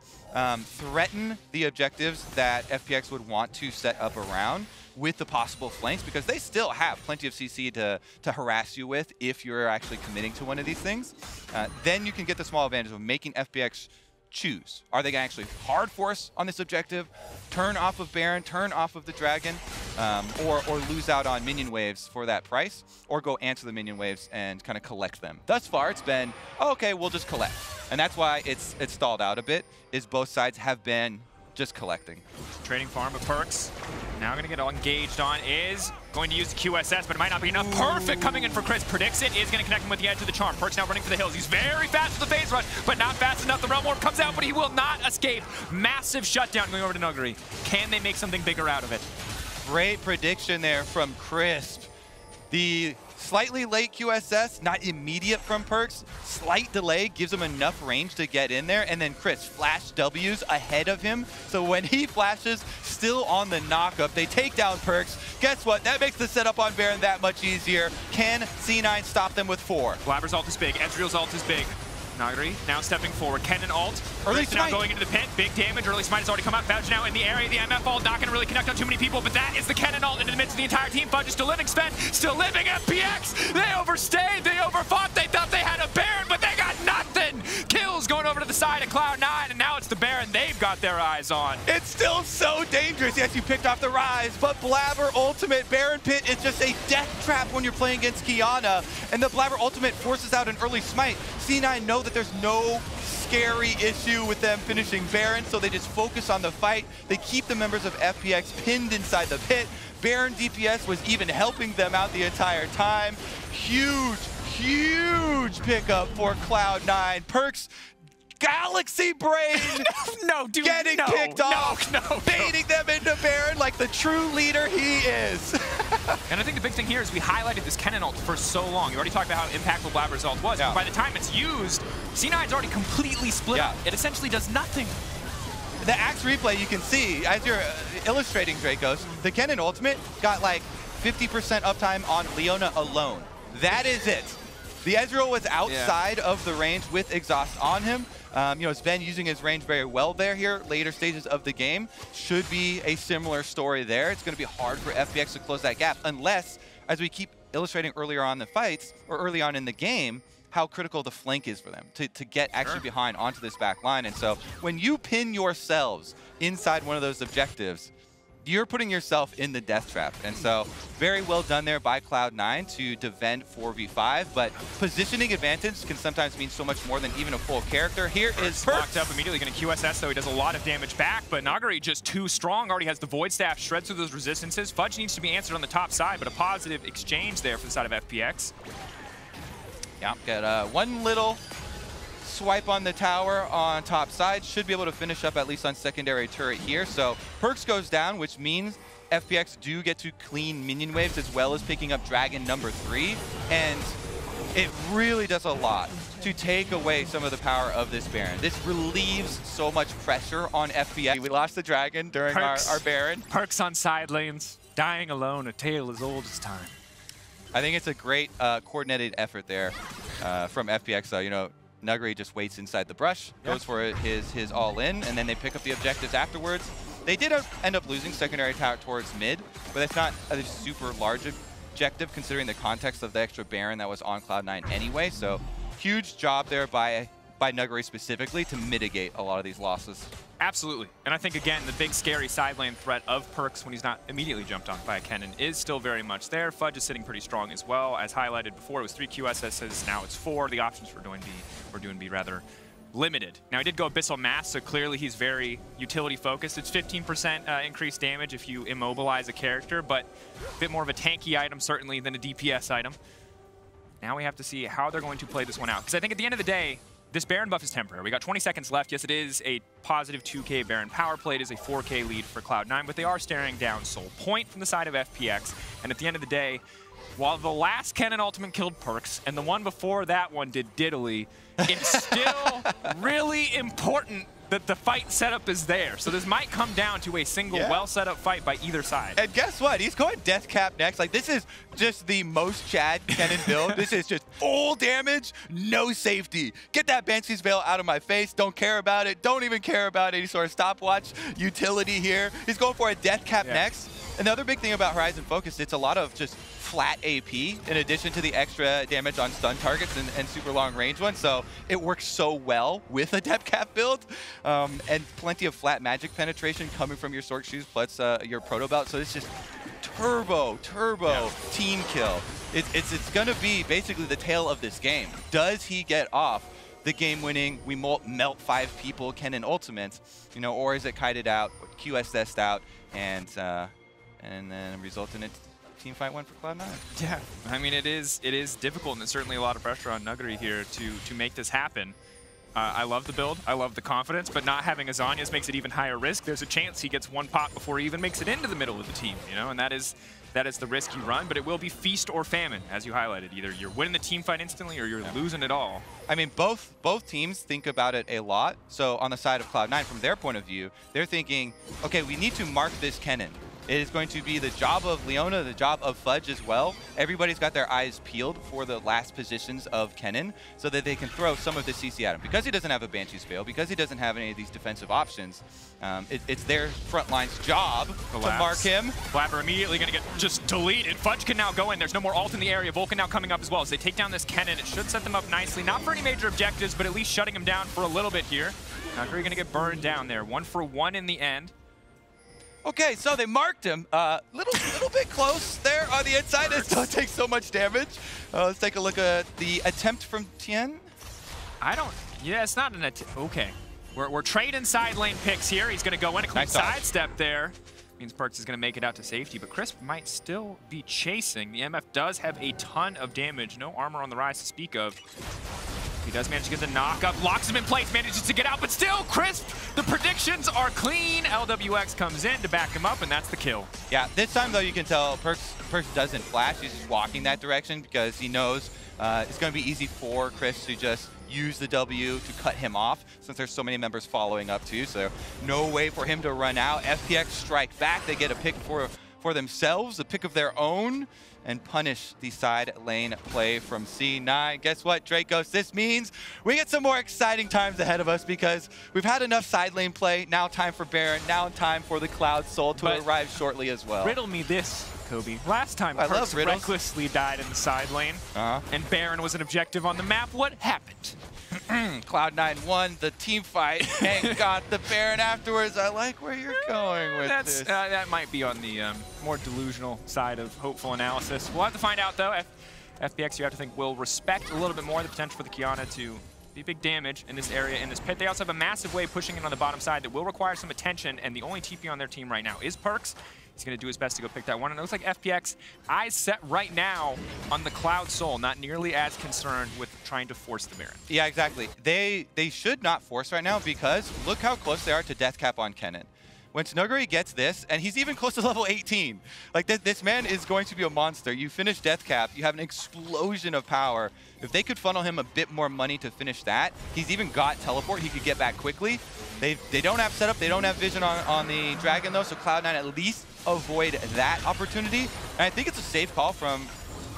threaten the objectives that FPX would want to set up around with the possible flanks, because they still have plenty of CC to harass you with if you're actually committing to one of these things, then you can get the small advantage of making FPX choose. Are they going to actually hard force on this objective, turn off of Baron, turn off of the Dragon, or lose out on minion waves for that price, or go answer the minion waves and kind of collect them? Thus far, it's been, oh, okay, we'll just collect. And that's why it's stalled out a bit, is both sides have been just collecting. Trading farm, but Perkz now going to get engaged on, is going to use the QSS, but it might not be enough. Perfect coming in for Chris, predicts it, is going to connect him with the edge of the charm. Perkz now running for the hills. He's very fast with the phase rush, but not fast enough. The Realm Warp comes out, but he will not escape. Massive shutdown going over to Nuguri. Can they make something bigger out of it? Great prediction there from Crisp. The slightly late QSS, not immediate from Perkz. Slight delay gives him enough range to get in there, and then Chris flash W's ahead of him. So when he flashes, still on the knockup, they take down Perkz. Guess what? That makes the setup on Baron that much easier. Can C9 stop them with 4? Blabber's ult is big. Ezreal's ult is big. Nuguri now stepping forward. Kennen ult. Early now smite going into the pit. Big damage. Early smite has already come out. Fudge now in the area. The MF ult not going to really connect on too many people, but that is the Kennen ult into the midst of the entire team. Fudge is still living. Spend still living. FPX. They overstayed. They overfought. They thought they had a Baron, but they got nothing. Kills going over to the side of Cloud9, and now it's the Baron they've got their eyes on. It's still so dangerous. Yes, you picked off the Rise, but Blabber Ultimate Baron Pit is just a death trap when you're playing against Qiyana, and the Blabber Ultimate forces out an early smite. C9 know that there's no scary issue with them finishing Baron, so they just focus on the fight. They keep the members of FPX pinned inside the pit. Baron DPS was even helping them out the entire time. Huge, huge pickup for Cloud9. Perkz, Galaxy Brain no, dude, getting kicked off, baiting them into Baron like the true leader he is. And I think the big thing here is we highlighted this Kennen ult for so long. You already talked about how impactful Blabber's ult was. Yeah. By the time it's used, C9's already completely split up. It essentially does nothing. The Axe replay, you can see, as you're illustrating, Dracos, the Kennen ultimate got like 50% uptime on Leona alone. That is it. The Ezreal was outside of the range with exhaust on him. You know, Sven using his range very well there here. Later stages of the game should be a similar story there. It's going to be hard for FPX to close that gap unless, as we keep illustrating earlier on in the fights, or early on in the game, how critical the flank is for them to get actually behind onto this back line. And so when you pin yourselves inside one of those objectives, you're putting yourself in the death trap. And so very well done there by Cloud9 to defend 4v5, but positioning advantage can sometimes mean so much more than even a full character. Here is Perkz. Locked up immediately, going to QSS, though he does a lot of damage back, but Nuguri just too strong, already has the Void Staff, shreds through those resistances. Fudge needs to be answered on the top side, but a positive exchange there for the side of FPX. Yeah, got one little swipe on the tower on top side. Should be able to finish up at least on secondary turret here. So Perkz goes down, which means FPX do get to clean minion waves as well as picking up Dragon number 3. And it really does a lot to take away some of the power of this Baron. This relieves so much pressure on FPX. We lost the Dragon during our Baron. Perkz on side lanes, dying alone, a tale as old as time. I think it's a great coordinated effort there from FPX, though. You know, Nuguri just waits inside the brush, goes for his all-in, and then they pick up the objectives afterwards. They did end up losing secondary tower towards mid, but that's not a super large objective considering the context of the extra Baron that was on Cloud9 anyway. So huge job there by Nuguri specifically to mitigate a lot of these losses. Absolutely. And I think, again, the big scary side lane threat of Perkz when he's not immediately jumped on by a Kennen is still very much there. Fudge is sitting pretty strong as well. As highlighted before, it was 3 QSSs, now it's 4. The options for doing B rather limited. Now, he did go Abyssal Mass, so clearly he's very utility focused. It's 15% increased damage if you immobilize a character, but a bit more of a tanky item certainly than a DPS item. Now we have to see how they're going to play this one out, because I think at the end of the day, this Baron buff is temporary. We got 20 seconds left. Yes, it is a positive 2k Baron power play. It is a 4k lead for Cloud9, but they are staring down Soul Point from the side of FPX. And at the end of the day, while the last Kennen ultimate killed Perkz, and the one before that one did diddly, it's still really important that the fight setup is there. So this might come down to a single well-set-up fight by either side. And guess what? He's going Death Cap next. Like, this is just the most Chad Kennen build. This is just full damage, no safety. Get that Banshee's Veil out of my face. Don't care about it. Don't even care about any sort of stopwatch utility here. He's going for a Death Cap next. And the other big thing about Horizon Focus, it's a lot of just flat AP in addition to the extra damage on stun targets and super long range ones. So it works so well with a Death Cap build. And plenty of flat magic penetration coming from your Sorc Shoes plus your Proto Belt. So it's just turbo team kill. It's going to be basically the tail of this game. Does he get off the game-winning, we melt 5 people Kennen ultimates, you know, or is it kited out, QSS'd out, and then result in a team fight win for Cloud9? Yeah, I mean, it is difficult, and there's certainly a lot of pressure on Nuguri here to make this happen. I love the build, I love the confidence, but not having a Zhonya's makes it even higher risk. There's a chance he gets one pop before he even makes it into the middle of the team, you know, and that is the risk you run, but it will be feast or famine, as you highlighted. Either you're winning the team fight instantly or you're losing it all. I mean, both teams think about it a lot. So on the side of Cloud9, from their point of view, they're thinking, okay, we need to mark this Kennen. It is going to be the job of Leona, the job of Fudge as well. Everybody's got their eyes peeled for the last positions of Kennen so that they can throw some of the CC at him. Because he doesn't have a Banshee's Veil, because he doesn't have any of these defensive options, it's their front line's job to mark him. Blabber immediately going to get just deleted. Fudge can now go in. There's no more ult in the area. Vulcan now coming up as well. As they take down this Kennen, it should set them up nicely. Not for any major objectives, but at least shutting him down for a little bit here. Nuguri going to get burned down there. 1 for 1 in the end. Okay, so they marked him. Little bit close there on the inside. It still takes so much damage. Let's take a look at the attempt from Tien. Yeah, it's not an attempt. Okay. We're trading side lane picks here. He's going to go in a quick sidestep there. Means Perkz is going to make it out to safety, but Crisp might still be chasing. The MF does have a ton of damage. No armor on the rise to speak of. He does manage to get the knock-up, locks him in place, manages to get out, but still, Crisp, the predictions are clean. LWX comes in to back him up, and that's the kill. Yeah, this time, though, you can tell Perkz doesn't flash. He's just walking that direction because he knows it's going to be easy for Crisp to just use the W to cut him off since there's so many members following up, too. So no way for him to run out. FPX strike back. They get a pick for themselves, a pick of their own, and punish the side lane play from C9. Guess what, Dracos? This means we get some more exciting times ahead of us because we've had enough side lane play. Now time for Baron. Now time for the Cloud Soul to arrive shortly as well. Riddle me this, Kobe. Last time Perkz recklessly died in the side lane, and Baron was an objective on the map. What happened? Cloud9 won the team fight and got the Baron afterwards. I like where you're going with this. That might be on the more delusional side of hopeful analysis. We'll have to find out, though. FPX, you have to think, will respect a little bit more the potential for the Qiyana to be big damage in this area, in this pit. They also have a massive wave pushing in on the bottom side that will require some attention, and the only TP on their team right now is Perkz. He's going to do his best to go pick that one. And it looks like FPX, eyes set right now on the Cloud Soul, not nearly as concerned with trying to force the Baron. Yeah, exactly. They should not force right now because look how close they are to Death Cap on Kennen. When Nuguri gets this, and he's even close to level 18, like this man is going to be a monster. You finish Death Cap, you have an explosion of power. If they could funnel him a bit more money to finish that, he's even got teleport, he could get back quickly. They don't have setup, they don't have vision on the Dragon though, so Cloud9 at least avoid that opportunity. And I think it's a safe call from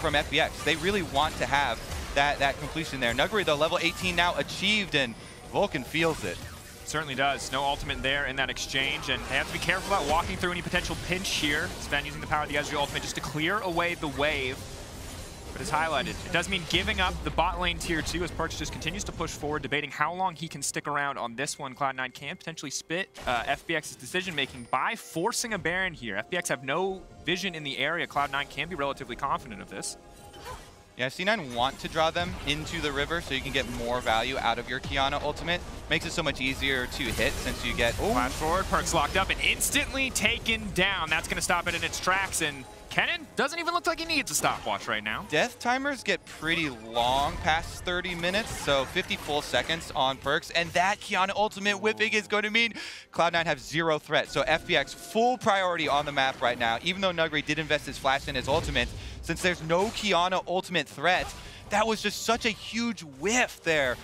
FPX. They really want to have that completion there. Nuguri though, level 18 now achieved, and Vulcan feels it. Certainly does. No ultimate there in that exchange, and they have to be careful about walking through any potential pinch here. Sven using the power of the Ezreal ultimate just to clear away the wave. But as highlighted, it does mean giving up the bot lane tier 2 as Perkz just continues to push forward, debating how long he can stick around on this one. Cloud9 can potentially spit FPX's decision-making by forcing a Baron here. FPX have no vision in the area. Cloud9 can be relatively confident of this. Yeah, C9 want to draw them into the river so you can get more value out of your Qiyana ultimate. Makes it so much easier to hit since you get... Flash forward, Perkz locked up and instantly taken down. That's going to stop it in its tracks, and Kennen doesn't even look like he needs a stopwatch right now. Death timers get pretty long past 30 minutes, so 50 full seconds on Perkz, and that Qiyana ultimate whipping is going to mean Cloud9 have 0 threat. So FPX full priority on the map right now, even though Nuguri did invest his flash in his ultimate. Since there's no Qiyana ultimate threat, that was just such a huge whiff there.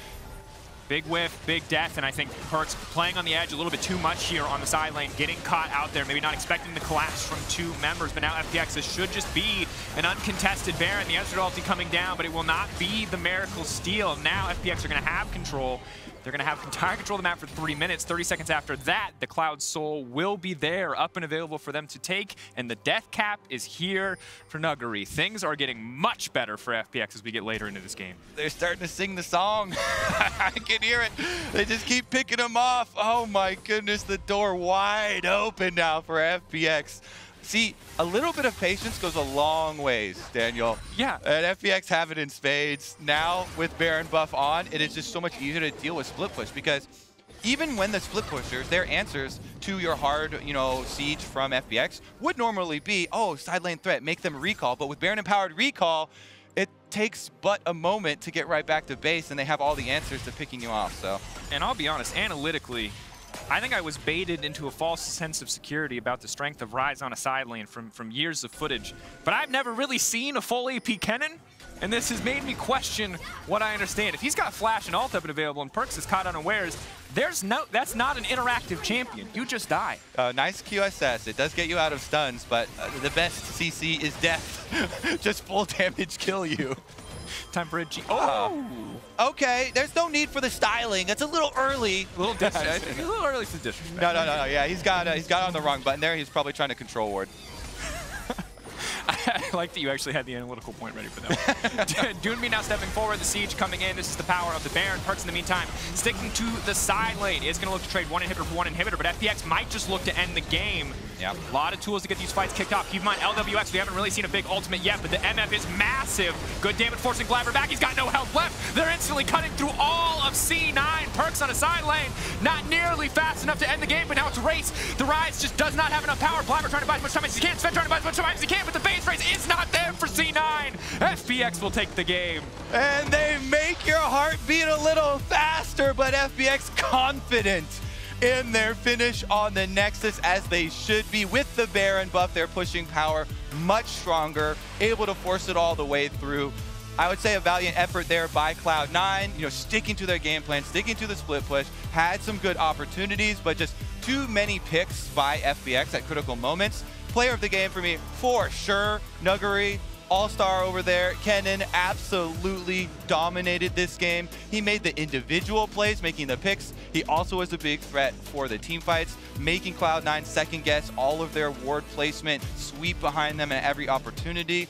Big whiff, big death, and I think Perkz playing on the edge a little bit too much here on the side lane, getting caught out there, maybe not expecting the collapse from 2 members, but now FPX, this should just be an uncontested Baron. The Ezreal ulti coming down, but it will not be the Miracle Steal. Now FPX are going to have control. They're going to have entire control of the map for 3 minutes. 30 seconds after that, the Cloud Soul will be there, up and available for them to take, and the death cap is here for Nuguri. Things are getting much better for FPX as we get later into this game. They're starting to sing the song. I can hear it. They just keep picking them off. Oh my goodness, the door wide open now for FPX. See, a little bit of patience goes a long ways, Daniel. Yeah. And FPX have it in spades. Now, with Baron buff on, it is just so much easier to deal with split push because even when the split pushers, their answers to your hard, siege from FPX would normally be, oh, side lane threat, make them recall. But with Baron empowered recall, it takes but a moment to get right back to base, and they have all the answers to picking you off. So, and I'll be honest, analytically, I think I was baited into a false sense of security about the strength of Ryze on a side lane from years of footage. But I've never really seen a full AP Kennen, and this has made me question what I understand. If he's got Flash and ult up and available and Perkz is caught unawares, that's not an interactive champion. You just die. Nice QSS. It does get you out of stuns, but the best CC is death. Just full damage kill you. Time for a G. Oh! Okay, there's no need for the styling. It's a little early. A little disrespect. A little early for the disrespect. No. Yeah, he's got on the wrong button there. He's probably trying to control ward. I like that you actually had the analytical point ready for that. Doonby now stepping forward, the siege coming in. This is the power of the Baron. Perkz in the meantime sticking to the side lane. Is going to look to trade 1 inhibitor for 1 inhibitor, but FPX might just look to end the game. Yep. A lot of tools to get these fights kicked off. Keep in mind, LWX, we haven't really seen a big ultimate yet, but the MF is massive. Good damage forcing Blabber back. He's got no health left. They're instantly cutting through all of C9. Perkz on a side lane, not nearly fast enough to end the game, but now it's a race. The Ryze just does not have enough power. Blabber trying to buy as much time as he can. Sven trying to buy as much time as he can, but the base race is not there for C9. FPX will take the game. And they make your heart beat a little faster, but FPX confident in their finish on the Nexus, as they should be. With the Baron buff, they're pushing power much stronger, able to force it all the way through. I would say a valiant effort there by Cloud9, sticking to their game plan, sticking to the split push, had some good opportunities, but just too many picks by FPX at critical moments. Player of the game for me, for sure, Nuguri. All-star over there. Kennen absolutely dominated this game. He made the individual plays, making the picks. He also was a big threat for the team fights, making Cloud9 second guess all of their ward placement, sweep behind them at every opportunity.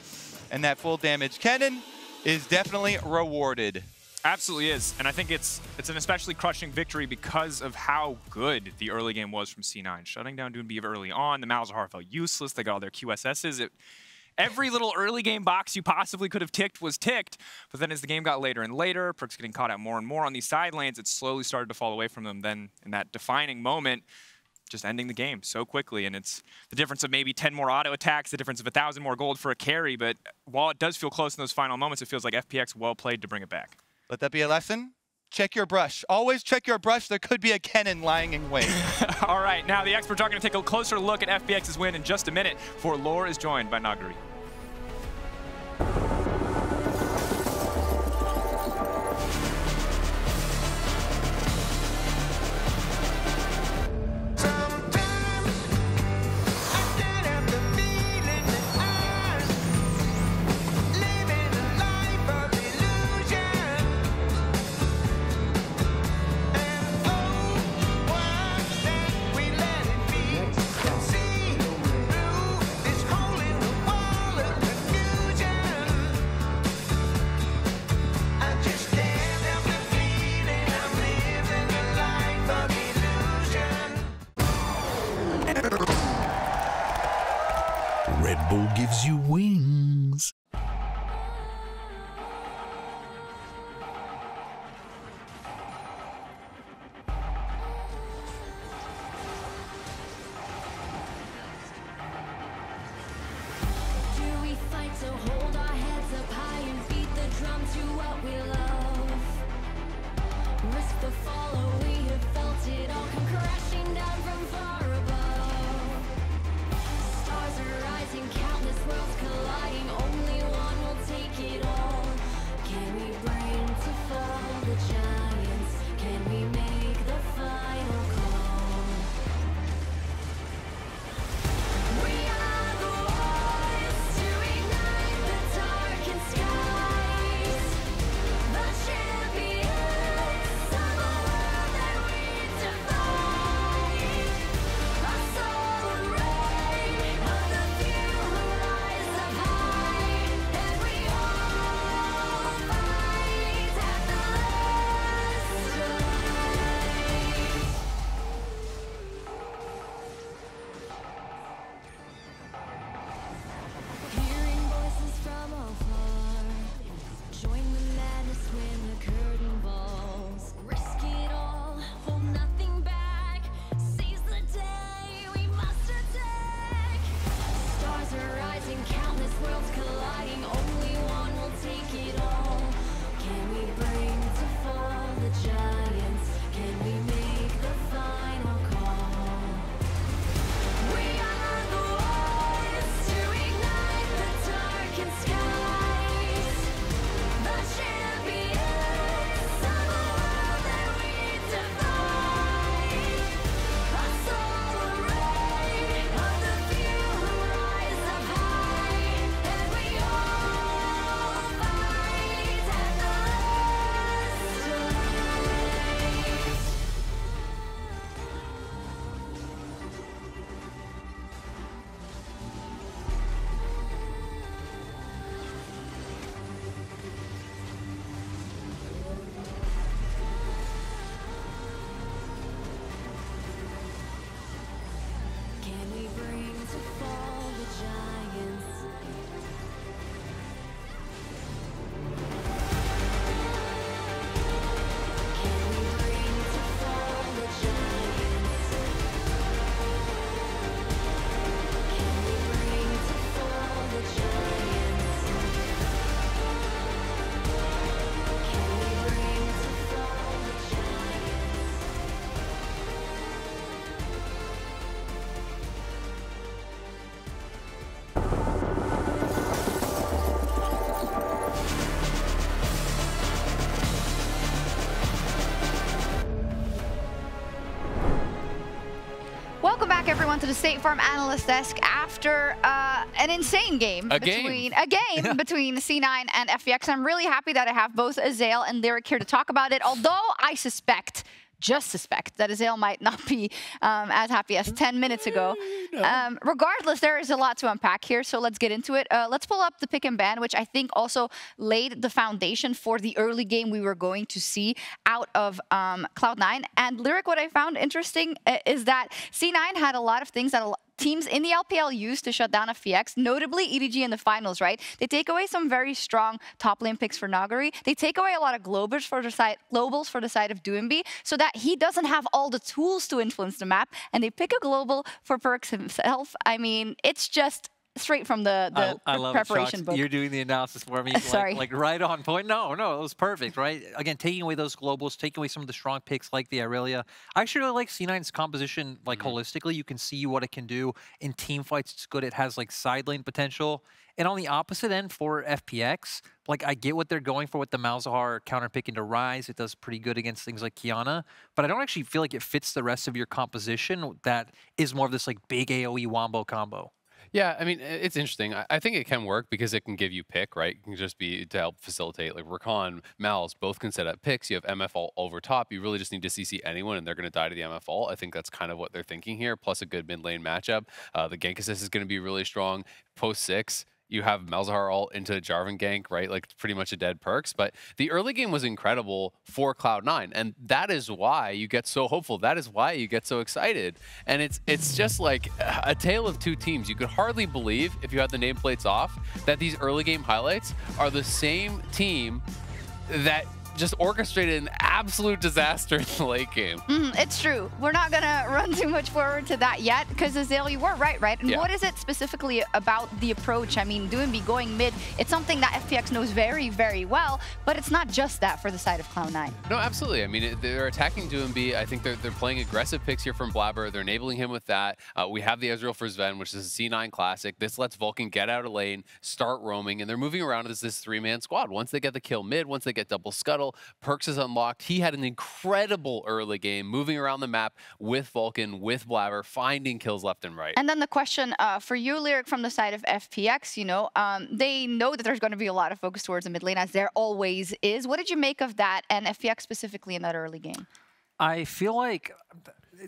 And that full damage Kennen is definitely rewarded. Absolutely is, and I think it's an especially crushing victory because of how good the early game was from C9. Shutting down Doonby early on, the Malzahar felt useless. They got all their QSSs. Every little early game box you possibly could have ticked was ticked, but then as the game got later and later, Perkz getting caught out more and more on these side lanes, it slowly started to fall away from them. Then in that defining moment, just ending the game so quickly, and it's the difference of maybe 10 more auto attacks, the difference of 1,000 more gold for a carry, but while it does feel close in those final moments, it feels like FPX well played to bring it back. Let that be a lesson. Check your brush. Always check your brush. There could be a Kennen lying in wait. All right, now the experts are going to take a closer look at FPX's win in just a minute, for Lore is joined by Nuguri. Red Bull gives you wings. So hold our heads up high and beat the drum to what we love. Risk the fall, oh, we have felt it all come crashing down from far above. Stars are rising, countless worlds colliding. Only one will take it all. Can we bring to fall the giants? Can we make the final call? We are the ones to ignite the darkened skies. The champions of a world that we defy. A soul ray of the few who rise up high. And we all fight at the last light. Hearing voices from afar. Join the madness when the curtain falls. Risk it all, hold nothing back. Seize the day, we must attack. Stars are rising, countless worlds colliding. Only one will take it all. Can we bring to fall the giants? Can we make the final call? We are the ones to ignite the darkened skies. The champions of a world that we defy. A soul ray of the few who rise up high. And we all fight at the last light. Can we bring to fall the giants? Can we bring to fall the giants? Can we bring to fall the giants? Can we bring to fall the giants? Welcome back, everyone, to the State Farm Analyst Desk after an insane game. between C9 and FPX. I'm really happy that I have both Azael and Lyric here to talk about it, although I just suspect that Azael might not be as happy as 10 minutes ago. Regardless, there is a lot to unpack here, so let's get into it. Let's pull up the pick and ban, which I think also laid the foundation for the early game we were going to see out of Cloud9. And Lyric, what I found interesting is that C9 had a lot of things that teams in the LPL used to shut down FPX, notably EDG in the finals, right? They take away some very strong top lane picks for Nuguri. They take away a lot of globals for the side of Doumbé, so that he doesn't have all the tools to influence the map, and they pick a global for Perkz himself. I mean, it's just straight from the I love preparation it, book. You're doing the analysis for me. Sorry. Like right on point. No, it was perfect, right? Again, taking away those globals, taking away some of the strong picks like the Aurelia. I actually really like C9's composition, like holistically. You can see what it can do in team fights. It's good. It has like side lane potential. And on the opposite end for FPX, like I get what they're going for with the Malzahar counter pick into Ryze. It does pretty good against things like Qiyana, but I don't actually feel like it fits the rest of your composition that is more of this like big AoE wombo combo. Yeah, I mean, it's interesting. I think it can work because it can give you pick, right? It can just be to help facilitate. Like Rakan, Malz, both can set up picks. You have MF all over top. You really just need to CC anyone, and they're going to die to the MF ult. I think that's kind of what they're thinking here, plus a good mid lane matchup. The gank assist is going to be really strong. Post 6, you have Malzahar ult into Jarvan gank, right? Like it's pretty much a dead Perkz. But the early game was incredible for Cloud9, and that is why you get so hopeful. That is why you get so excited. And it's just like a tale of two teams. You could hardly believe, if you had the nameplates off, that these early game highlights are the same team that just orchestrated an absolute disaster in the late game. It's true. We're not going to run too much forward to that yet because Azael, you were right? And Yeah. what is it specifically about the approach? I mean, Doinb going mid, it's something that FPX knows very, very well, but it's not just that for the side of Cloud9. No, absolutely. I mean, they're attacking Doinb. I think they're playing aggressive picks here from Blabber. They're enabling him with that. We have the Ezreal for Sven, which is a C9 classic. This lets Vulcan get out of lane, start roaming, and they're moving around as this three-man squad. Once they get the kill mid, once they get double scuttle, Perkz is unlocked. He had an incredible early game, moving around the map with Vulcan, with Blabber, finding kills left and right. And then the question for you, Lyric, from the side of FPX, they know that there's going to be a lot of focus towards the mid lane, as there always is. What did you make of that, and FPX specifically in that early game? I feel like,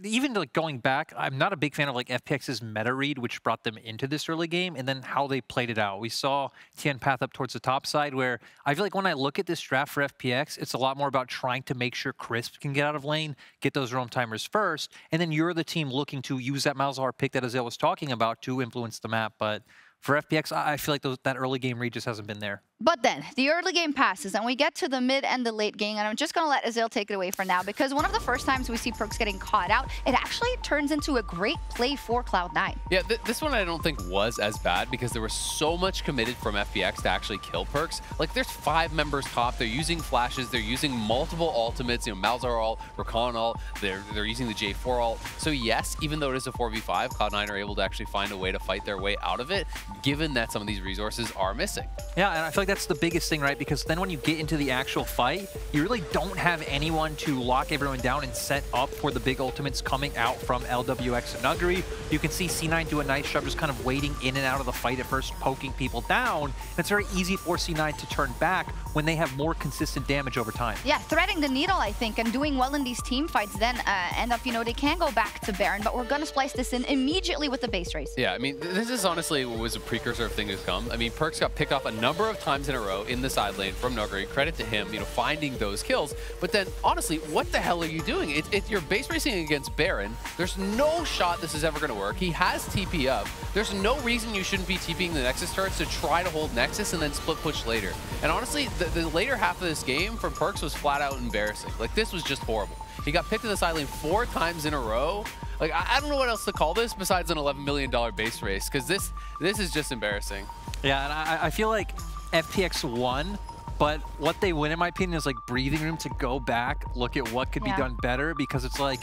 even like going back, I'm not a big fan of like FPX's meta read, which brought them into this early game, and then how they played it out. We saw Tian path up towards the top side, where I feel like when I look at this draft for FPX, it's a lot more about trying to make sure Crisp can get out of lane, get those roam timers first, and then you're the team looking to use that Malzahar pick that Azael was talking about to influence the map. But for FPX, I feel like that early game read just hasn't been there. But then, the early game passes, and we get to the mid and the late game, and I'm just going to let Azael take it away for now, because one of the first times we see Perkz getting caught out, it actually turns into a great play for Cloud9. Yeah, this one I don't think was as bad because there was so much committed from FPX to actually kill Perkz. Like, there's 5 members top. They're using flashes. They're using multiple ultimates. Malzahar ult, Rakan ult. They're using the J4 ult. So yes, even though it is a 4v5, Cloud9 are able to actually find a way to fight their way out of it, given that some of these resources are missing. Yeah, and I feel like that's the biggest thing, right? Because then when you get into the actual fight, you really don't have anyone to lock everyone down and set up for the big ultimates coming out from LWX and Nuguri. You can see C9 do a nice job just kind of waiting in and out of the fight at first, poking people down. And it's very easy for C9 to turn back when they have more consistent damage over time. Yeah, threading the needle, I think, and doing well in these team fights then end up, they can go back to Baron, but we're going to splice this in immediately with the base race. Yeah, I mean, this is honestly what was a precursor of things to come. I mean, Perkz got picked off a number of times in a row in the side lane from Nuguri. Credit to him, finding those kills. But then, honestly, what the hell are you doing? If you're base racing against Baron, there's no shot this is ever going to work. He has TP up. There's no reason you shouldn't be TPing the Nexus turrets to try to hold Nexus and then split push later. And honestly, the later half of this game from Perkz was flat out embarrassing. Like, this was just horrible. He got picked in the side lane 4 times in a row. Like, I don't know what else to call this besides an $11 million base race, because this is just embarrassing. Yeah, and I feel like FPX won, but what they win, in my opinion, is like breathing room to go back, look at what could be done better, because it's like,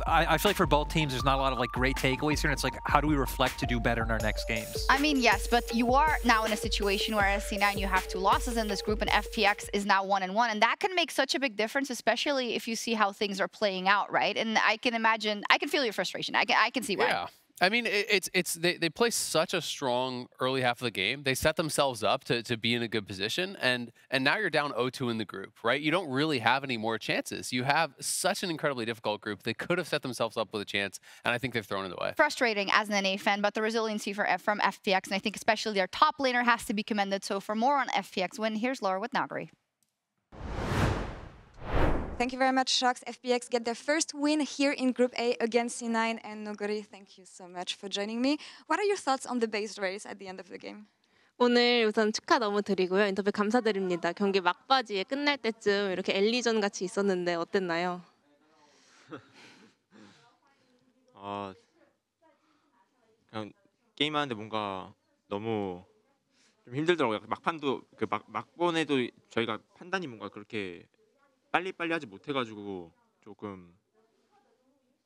I feel like for both teams, there's not a lot of like great takeaways here, and it's like, how do we reflect to do better in our next games? I mean, yes, but you are now in a situation where as C9 you have 2 losses in this group, and FPX is now 1-1, and that can make such a big difference, especially if you see how things are playing out, right? And I can imagine, I can feel your frustration. I can see why. Yeah. I mean, they play such a strong early half of the game. They set themselves up to be in a good position, and now you're down 0-2 in the group, right? You don't really have any more chances. You have such an incredibly difficult group. They could have set themselves up with a chance, and I think they've thrown it away. Frustrating as an NA fan, but the resiliency from FPX, and I think especially their top laner, has to be commended. So for more on FPX win, here's Laura with Nuguri. Thank you very much, Shox. FPX get their first win here in Group A against C9 and Nuguri. Thank you so much for joining me. What are your thoughts on the base race at the end of the game? 오늘 우선 축하 너무 드리고요. 인터뷰 감사드립니다. 경기 막바지에 끝날 때쯤 이렇게 엘리전 같이 있었는데 어땠나요? 그냥 게임하는데 뭔가 너무 좀 힘들더라고요. 막판도 막번에도 저희가 판단이 뭔가 그렇게 빨리빨리 하지 못해가지고 조금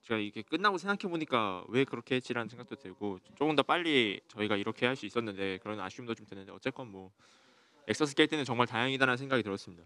제가 이게 끝나고 생각해 보니까 왜 그렇게 했지라는 생각도 들고 조금 더 빨리 저희가 이렇게 할 수 있었는데 그런 아쉬움도 좀 드는데 어쨌건 뭐 엑서스 깰 때는 정말 다행이다라는 생각이 들었습니다.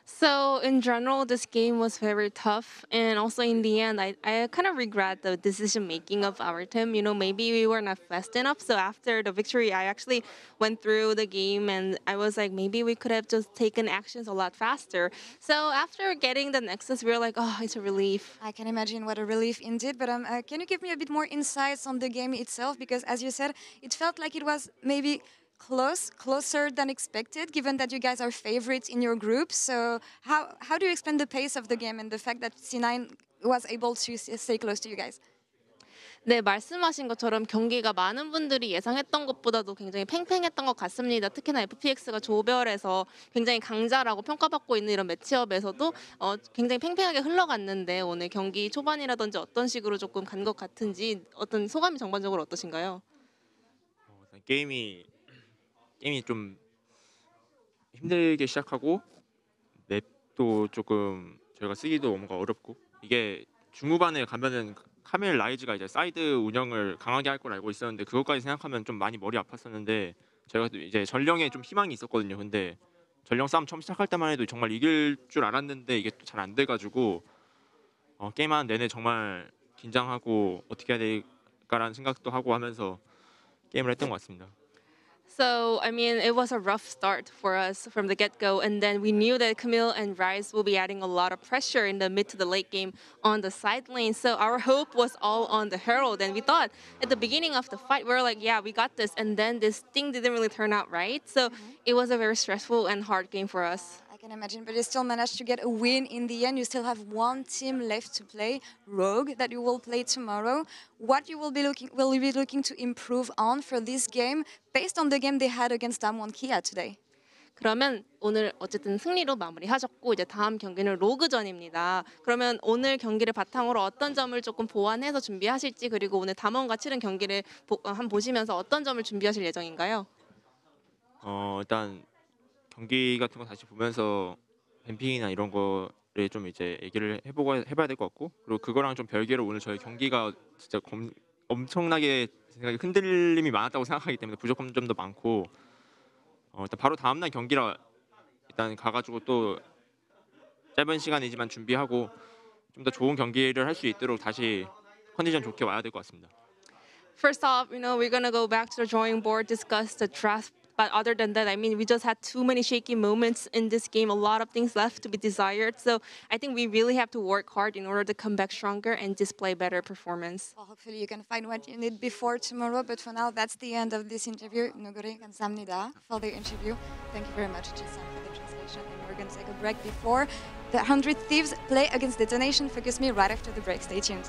So in general, this game was very tough, and also in the end, I kind of regret the decision making of our team. Maybe we were not fast enough. So after the victory, I actually went through the game, and I was like, maybe we could have just taken actions a lot faster. So after getting the Nexus, we were like, oh, it's a relief. I can imagine what a relief indeed. But can you give me a bit more insights on the game itself? Because as you said, it felt like it was maybe closer than expected, given that you guys are favorites in your group. So how do you explain the pace of the game and the fact that C9 was able to stay close to you guys? 네, 말씀하신 것처럼 경기가 많은 분들이 예상했던 것보다도 굉장히 팽팽했던 것 같습니다. 특히나 FPX가 조별에서 굉장히 강자라고 평가받고 있는 이런 매치업에서도 굉장히 팽팽하게 흘러갔는데 오늘 경기 초반이라든지 어떤 식으로 조금 간 것 같은지 어떤 소감이 전반적으로 어떠신가요? 일단 게임이 좀 힘들게 시작하고 맵도 조금 저희가 쓰기도 뭔가 어렵고 이게 중후반에 가면은 카멜 라이즈가 이제 사이드 운영을 강하게 할 걸 알고 있었는데 그것까지 생각하면 좀 많이 머리 아팠었는데 저희가 또 이제 전령에 좀 희망이 있었거든요. 근데 전령 싸움 처음 시작할 때만 해도 정말 이길 줄 알았는데 이게 또 잘 안 돼가지고 게임하는 내내 정말 긴장하고 어떻게 해야 될까라는 생각도 하고 하면서 게임을 했던 것 같습니다. So, I mean, it was a rough start for us from the get-go, and then we knew that Camille and Rice will be adding a lot of pressure in the mid to the late game on the side lane. So our hope was all on the Herald, and we thought at the beginning of the fight, we were like, yeah, we got this, and then this thing didn't really turn out right. So it was a very stressful and hard game for us. I can imagine, but you still managed to get a win in the end. You still have one team left to play, Rogue, that you will play tomorrow. What you will you be looking to improve on for this game based on the game they had against Damwon Kia today? 그러면 오늘 어쨌든 승리로 마무리하셨고 이제 다음 경기는 로그전입니다. 그러면 오늘 경기를 바탕으로 어떤 점을 조금 보완해서 준비하실지 그리고 오늘 담원과 치른 경기를 한번 보시면서 어떤 점을 준비하실 예정인가요? 일단 경기 같은 거 다시 보면서 뱀핑이나 이런 거를 좀 이제 얘기를 해봐야 될 것 같고 그리고 그거랑 좀 별개로 오늘 저희 경기가 진짜 엄청나게 생각이 흔들림이 많았다고 생각하기 때문에 부족한 점도 많고 일단 바로 다음날 경기라 일단 가가지고 또 짧은 시간이지만 준비하고 좀 더 좋은 경기를 할 수 있도록 다시 컨디션 좋게 와야 될 것 같습니다. First off, we're gonna go back to the drawing board, discuss the draft. But other than that, I mean, we just had too many shaky moments in this game. A lot of things left to be desired. So I think we really have to work hard in order to come back stronger and display better performance. Well, hopefully you can find what you need before tomorrow. But for now, that's the end of this interview. Nuguri 감사합니다 for the interview. Thank you very much, Jisan, for the translation. And we're going to take a break before the 100 Thieves play against Detonation. Focus Me right after the break. Stay tuned.